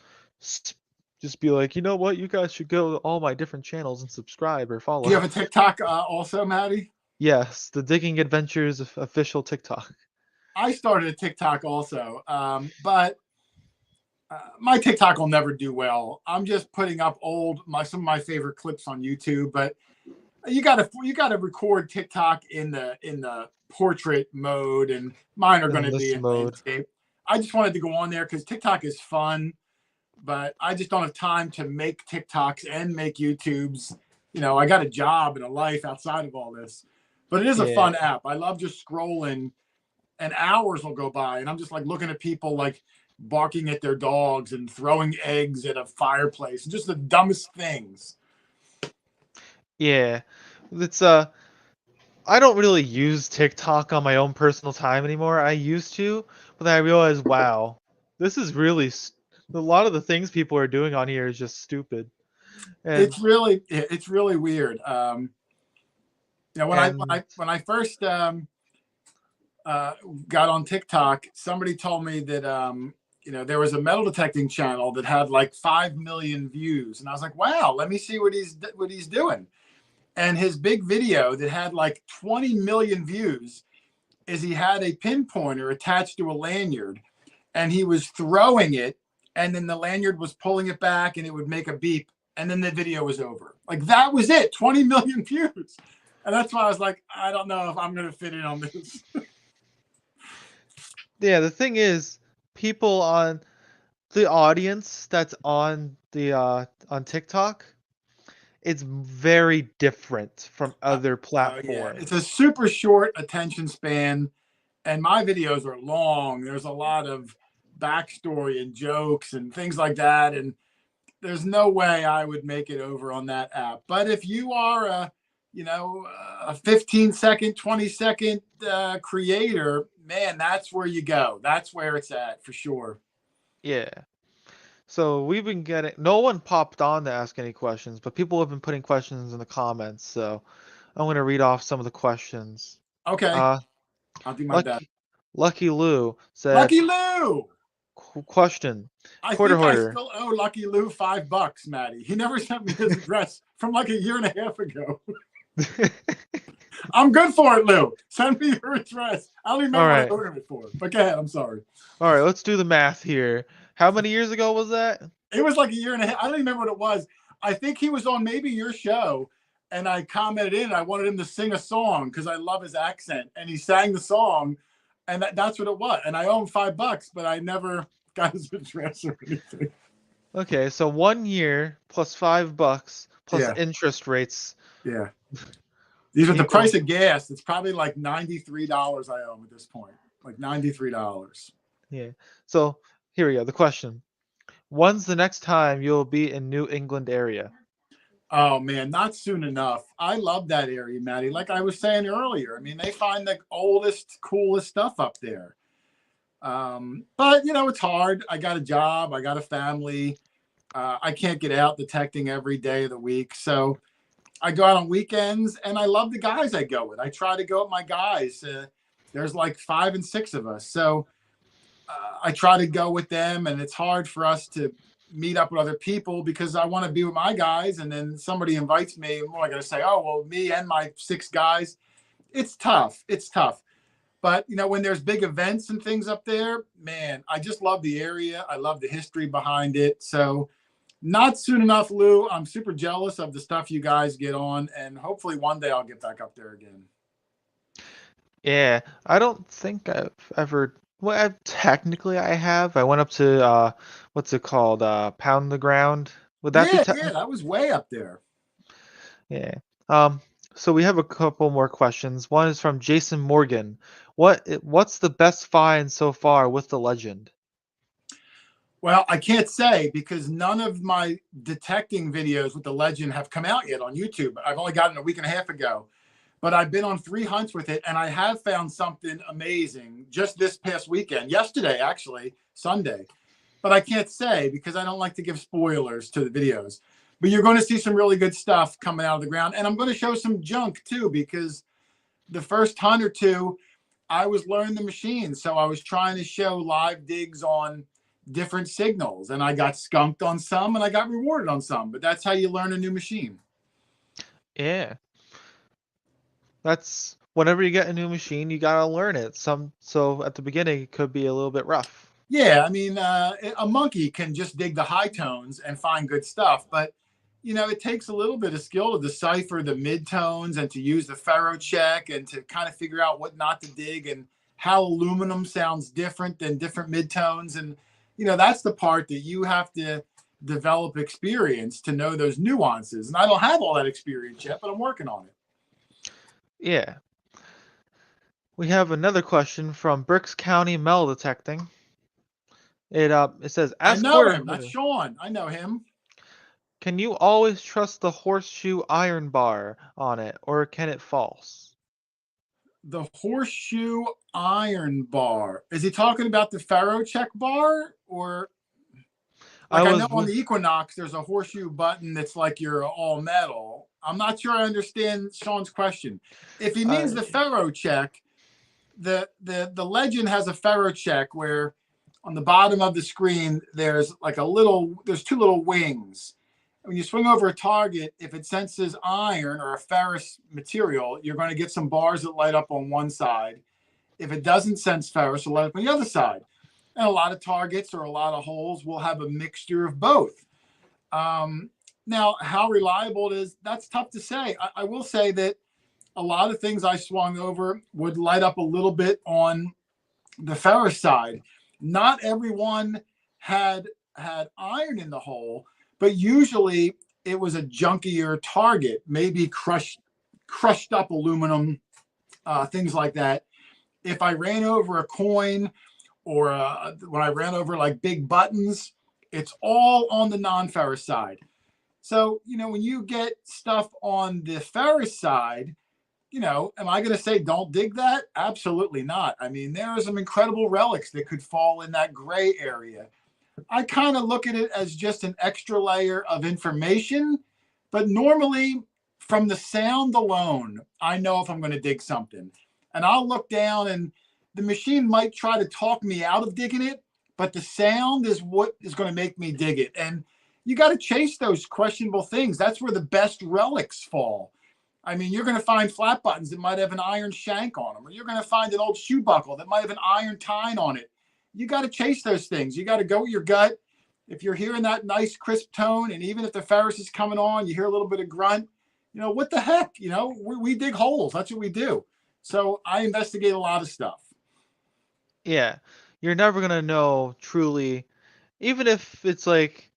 be like, you know what, you guys should go to all my different channels and subscribe or Do you follow. have a TikTok also, Maddie? Yes, the Digging Adventures official TikTok. I started a TikTok also, but my TikTok will never do well. I'm just putting up some of my favorite clips on YouTube, but you gotta record TikTok in the portrait mode, and mine are going In to be this in mode. landscape. I just wanted to go on there because TikTok is fun, but I just don't have time to make TikToks and make YouTubes. I got a job and a life outside of all this, but it is a Yeah. fun app. I love just scrolling, and hours will go by, and I'm just like looking at people like barking at their dogs and throwing eggs at a fireplace, and just the dumbest things. Yeah. It's I don't really use TikTok on my own personal time anymore. I used to, but then I realized, wow, this is really a lot of the things people are doing on here is just stupid. And It's really weird. When I when and I when I first uh, got on TikTok, somebody told me that there was a metal detecting channel that had like 5 million views, and I was like, wow, let me see what he's doing. And his big video that had like 20 million views is he had a pinpointer attached to a lanyard, and he was throwing it, and then the lanyard was pulling it back, and it would make a beep, and then the video was over. Like that was it, 20 million views. And that's why I was like, I don't know if I'm gonna fit in on this. yeah, the thing is, people on the audience that's on the on TikTok, it's very different from other Yeah, it's platforms. a super short attention span, and my videos are long. There's a lot of backstory and jokes and things like that, and there's no way I would make it over on that app. But if you are a 15-second, 20-second creator, man, that's where you go. That's where it's at for sure. Yeah. So we've been getting no one popped on to ask any questions, but people have been putting questions in the comments. So I'm gonna read off some of the questions. Okay, Uh, I'll do my best. Lucky Lou said, Lucky Lou. Question, I Quarter think I Hoarder. still owe Lucky Lou $5, Maddie. He never sent me his address from like a year and a half ago. I'm good for it, Lou. Send me your address. I don't even All remember what I right. ordered it for. But go ahead. I'm sorry. All right, let's do the math here. How many years ago was that? It was like a year and a half. I don't even remember what it was. I think he was on maybe your show, and I commented in. I wanted him to sing a song because I love his accent, and he sang the song, and that's what it was. And I owe him $5, but I never got his address or anything. Okay, so 1 year plus $5 plus Yeah, interest rates yeah. These are the equal. price of gas. It's probably like $93 I owe him at this point. Like $93. Yeah. So here we go. The question. When's the next time you'll be in New England area? Oh man, not soon enough. I love that area, Maddie. Like I was saying earlier, I mean, they find the oldest, coolest stuff up there. But it's hard. I got a job. I got a family. I can't get out detecting every day of the week. So I go out on weekends, and I love the guys I go with. I try to go with my guys. There's like 5 and 6 of us. So I try to go with them, and it's hard for us to meet up with other people because I want to be with my guys. And then somebody invites me, and I got to say, oh, well, me and my 6 guys. It's tough. It's tough. But when there's big events and things up there, man, I just love the area. I love the history behind it. So not soon enough, Lou. I'm super jealous of the stuff you guys get on, and hopefully one day I'll get back up there again. Yeah, I don't think I've ever. Well, technically I have. I went up to what's it called? Pound the Ground. Would that be Yeah, technical? yeah, that was way up there. Yeah. Um. So we have a couple more questions. One is from Jason Morgan. What's the best find so far with the legend? Well, I can't say because none of my detecting videos with the legend have come out yet on YouTube. I've only gotten a week and a half ago, but I've been on 3 hunts with it, and I have found something amazing just this past weekend, yesterday, actually, Sunday. But I can't say because I don't like to give spoilers to the videos. But you're going to see some really good stuff coming out of the ground. And I'm going to show some junk too, because the first hunt or two, I was learning the machine. So I was trying to show live digs on different signals, and I got skunked on some and I got rewarded on some. But that's how you learn a new machine. Yeah. That's whenever you get a new machine, you gotta learn it. So at the beginning it could be a little bit rough. Yeah, I mean, a monkey can just dig the high tones and find good stuff, but it takes a little bit of skill to decipher the mid tones and to use the ferro check and to kind of figure out what not to dig and how aluminum sounds different than different mid tones. And that's the part that you have to develop experience to know those nuances. And I don't have all that experience yet, but I'm working on it. Yeah. We have another question from Berks County Metal Detecting. It says, I ask know Quarter him. That's Hoarder, Sean. I know him. can you always trust the horseshoe iron bar on it, or can it false? The horseshoe iron bar. Is he talking about the Faro check bar? Or I like I know was on the Equinox, there's a horseshoe button that's like you're all metal. I'm not sure I understand Sean's question. If he means I the Faro check, the legend has a Faro check where on the bottom of the screen there's there's 2 little wings. When you swing over a target, if it senses iron or a ferrous material, you're going to get some bars that light up on one side. If it doesn't sense ferrous, it'll light up on the other side. And a lot of targets or a lot of holes will have a mixture of both. Now, how reliable it is, that's tough to say. I will say that a lot of things I swung over would light up a little bit on the ferrous side. Not everyone had had iron in the hole, but usually it was a junkier target, maybe crushed up aluminum, things like that. If I ran over a coin or when I ran over like big buttons, it's all on the non-ferrous side. So, when you get stuff on the ferrous side, am I going to say don't dig that? Absolutely not. I mean, there are some incredible relics that could fall in that gray area. I kind of look at it as just an extra layer of information, but normally from the sound alone, I know if I'm going to dig something. And I'll look down and the machine might try to talk me out of digging it, but the sound is what is going to make me dig it. And you got to chase those questionable things. That's where the best relics fall. I mean, you're going to find flat buttons that might have an iron shank on them, or you're going to find an old shoe buckle that might have an iron tine on it. You got to chase those things. You got to go with your gut. If you're hearing that nice crisp tone, and even if the ferrous is coming on, you hear a little bit of grunt, what the heck? We dig holes. That's what we do. So I investigate a lot of stuff. Yeah, you're never gonna know truly, even if it's like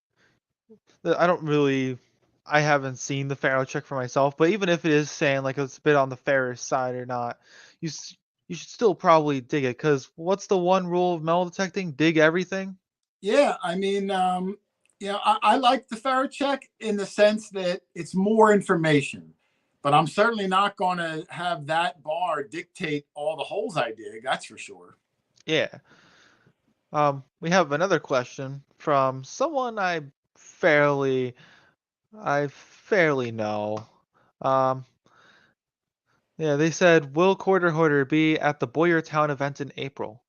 I don't really, I haven't seen the Pharaoh check for myself, but even if it is saying like it's a bit on the ferrous side or not, you you should still probably dig it, because what's the one rule of metal detecting? Dig everything. Yeah, I mean, I like the ferro check in the sense that it's more information, but I'm certainly not going to have that bar dictate all the holes I dig. That's for sure. Yeah. We have another question from someone I fairly know. Um, yeah, they said, will Quarter Hoarder be at the Boyertown event in April?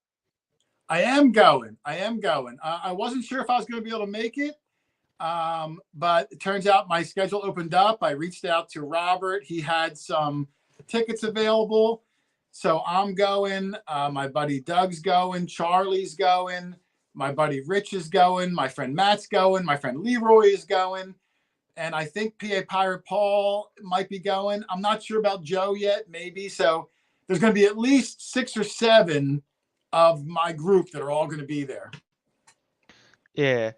I am going. I wasn't sure if I was going to be able to make it, but it turns out my schedule opened up. I reached out to Robert. He had some tickets available. So I'm going. My buddy Doug's going. Charlie's going. My buddy Rich is going. My friend Matt's going. My friend Leroy is going. And I think PA Pirate Paul might be going. I'm not sure about Joe yet, maybe. So there's going to be at least 6 or 7 of my group that are all going to be there. Yeah,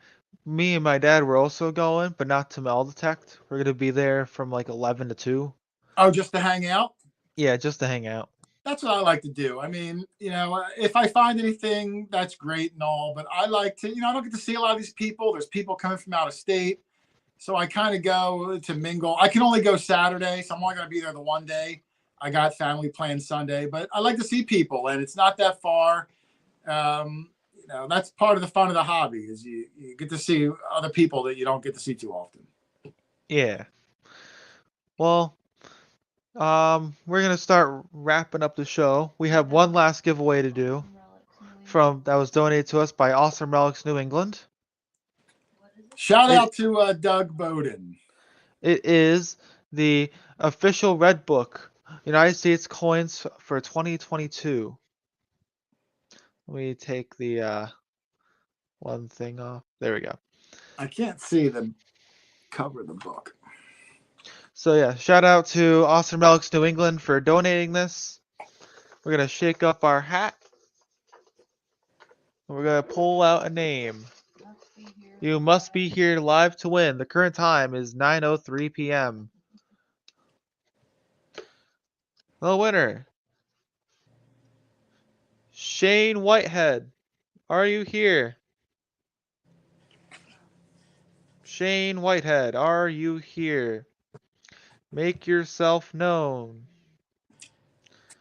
me and my dad were also going, but not to metal detect. We're gonna be there from like 11 to 2. Oh, just to hang out? Yeah, just to hang out. That's what I like to do. I mean, if I find anything, that's great and all, but I like to, I don't get to see a lot of these people. There's people coming from out of state. So I kind of go to mingle. I can only go Saturday, so I'm only going to be there the one day. I got family plans Sunday, but I like to see people, and it's not that far. That's part of the fun of the hobby is you get to see other people that you don't get to see too often. Yeah. Well, we're gonna start wrapping up the show. We have one last giveaway to do that was donated to us by Awesome Relics New England. Shout out to Doug Bowden. It is the official Red Book, United States coins for 2022. Let me take the one thing off. There we go. I can't see the cover of the book. So yeah, shout out to Awesome Relics New England for donating this. We're gonna shake up our hat. And we're gonna pull out a name. You must be here live to win. The current time is 9:03 p.m. The winner, Shane Whitehead. Are you here? Shane Whitehead, are you here? Make yourself known.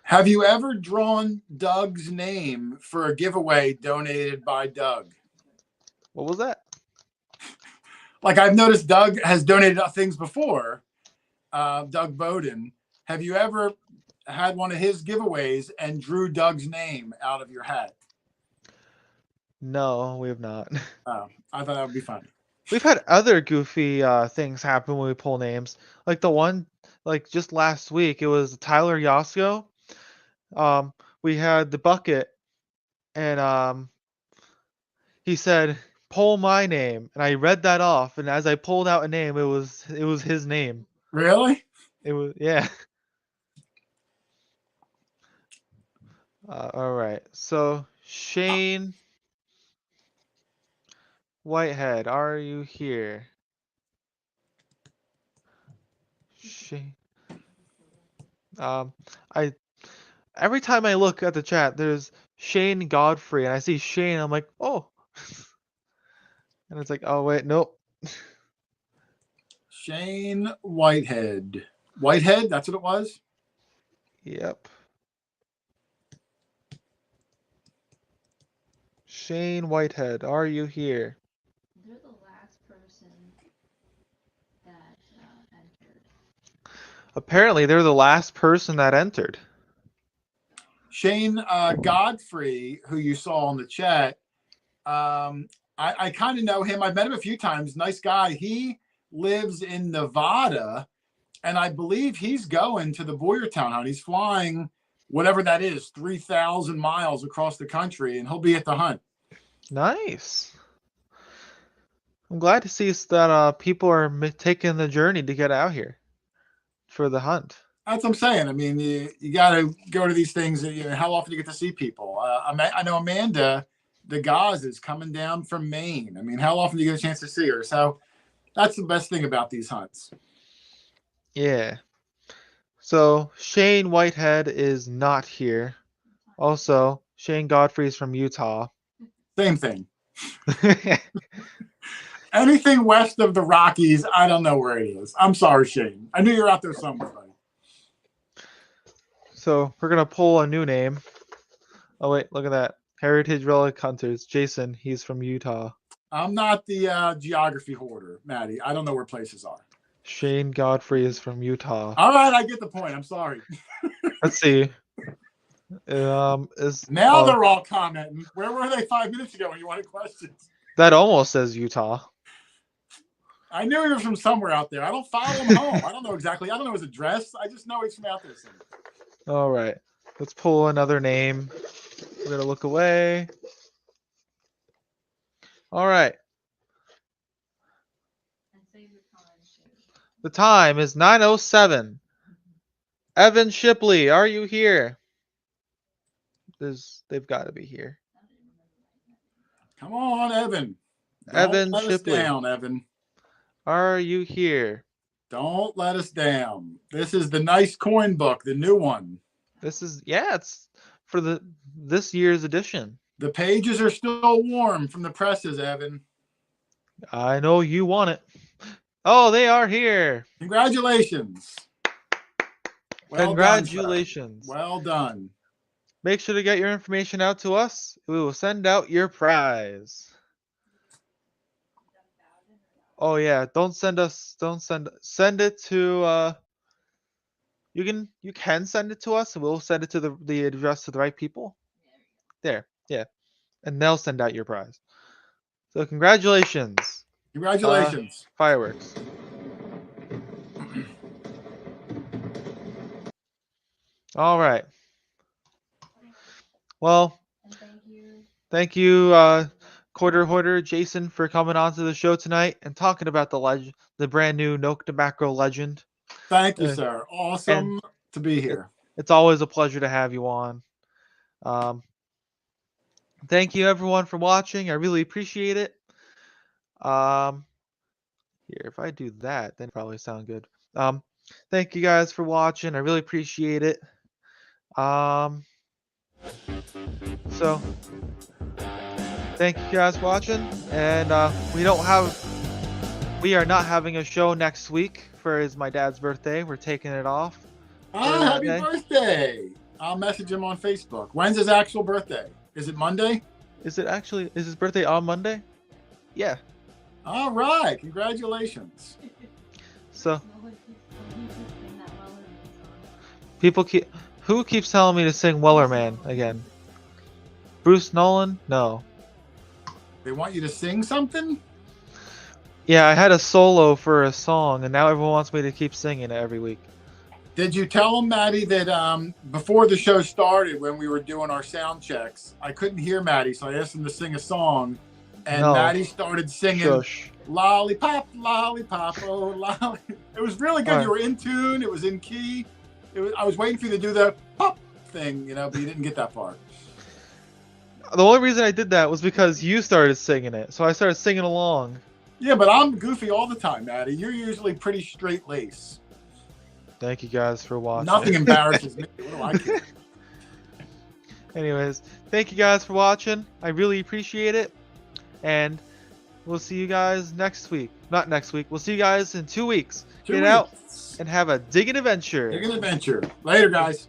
Have you ever drawn Doug's name for a giveaway donated by Doug? What was that? Like I've noticed Doug has donated things before, Doug Bowden. Have you ever had one of his giveaways and drew Doug's name out of your hat? No, we have not. I thought that would be funny. We've had other goofy things happen when we pull names. Like the one, like just last week, it was Tyler Yasko. We had the bucket, and he said, "Pull my name," and I read that off. And as I pulled out a name, it was his name. Really? It was, yeah. All right. So Shane, Whitehead, are you here? Shane. Um, I every time I look at the chat, there's Shane Godfrey, and I see Shane. I'm like, oh, and it's like, oh wait, nope. Shane Whitehead. Whitehead, that's what it was? Yep. Shane Whitehead, are you here? They're the last person that entered. Apparently, they're the last person that entered. Shane Godfrey, who you saw in the chat, I kind of know him. I've met him a few times. Nice guy. He lives in Nevada, and I believe he's going to the Boyertown hunt. He's flying whatever that is, 3,000 miles across the country, and he'll be at the hunt. Nice. I'm glad to see that people are taking the journey to get out here for the hunt. That's what I'm saying. I mean, you got to go to these things. How often do you get to see people? I know Amanda DeGaz is coming down from Maine. I mean, how often do you get a chance to see her? So that's the best thing about these hunts. Yeah. So Shane Whitehead is not here. Also, Shane Godfrey is from Utah. Same thing. Anything west of the Rockies, I don't know where it is. I'm sorry, Shane. I knew you were out there somewhere, buddy. So we're gonna pull a new name. Oh wait, look at that. Heritage Relic Hunters. Jason, he's from Utah. I'm not the geography hoarder, Maddie. I don't know where places are. Shane Godfrey is from Utah. All right, I get the point. I'm sorry. Let's see. Now they're all commenting. Where were they 5 minutes ago when you wanted questions? That almost says Utah. I knew he was from somewhere out there. I don't follow him home. I don't know exactly. I don't know his address. I just know he's from out there somewhere. All right. Let's pull another name. We're going to look away. All right. The time is 9:07. Evan Shipley, are you here? They've got to be here. Come on, Evan. Evan Don't let Shipley. us down, Evan. Are you here? Don't let us down. This is the nice coin book, the new one. It's for this year's edition. The pages are still warm from the presses, Evan. I know you want it. Oh, they are here. Congratulations. Congratulations. Done, well done. Make sure to get your information out to us. We will send out your prize. Oh yeah, send it to you can send it to us and we'll send it to the address to the right people. There. Yeah. And they'll send out your prize. So congratulations. Congratulations. Fireworks. All right. Well, thank you, Quarter Hoarder Jason, for coming on to the show tonight and talking about the brand new Nook Tobacco Legend. Thank you, sir. Awesome to be here. It's always a pleasure to have you on. Thank you everyone for watching. I really appreciate it. Here, if I do that, then it'll probably sound good. Thank you guys for watching. I really appreciate it. So thank you guys for watching, and we are not having a show next week for my dad's birthday. We're taking it off. Happy birthday! I'll message him on Facebook. When's his actual birthday? Is it Monday? Is his birthday on Monday? Yeah. All right. Congratulations. So who keeps telling me to sing Wellerman again? Bruce Nolan? No. They want you to sing something? Yeah, I had a solo for a song, and now everyone wants me to keep singing it every week. Did you tell them, Maddie, that before the show started, when we were doing our sound checks, I couldn't hear Maddie, so I asked him to sing a song, and Maddie started singing Shush. Lollipop, Lollipop, oh, lolly. It was really good. You were in tune. It was in key. I was waiting for you to do the pop thing, but you didn't get that part. The only reason I did that was because you started singing it, so I started singing along. Yeah, but I'm goofy all the time, Maddie. You're usually pretty straight lace. Thank you guys for watching. Nothing embarrasses me. What do I care? Anyways, thank you guys for watching. I really appreciate it. And we'll see you guys next week. Not next week. We'll see you guys in 2 weeks. Get out and have a digging adventure. Digging adventure. Later, guys.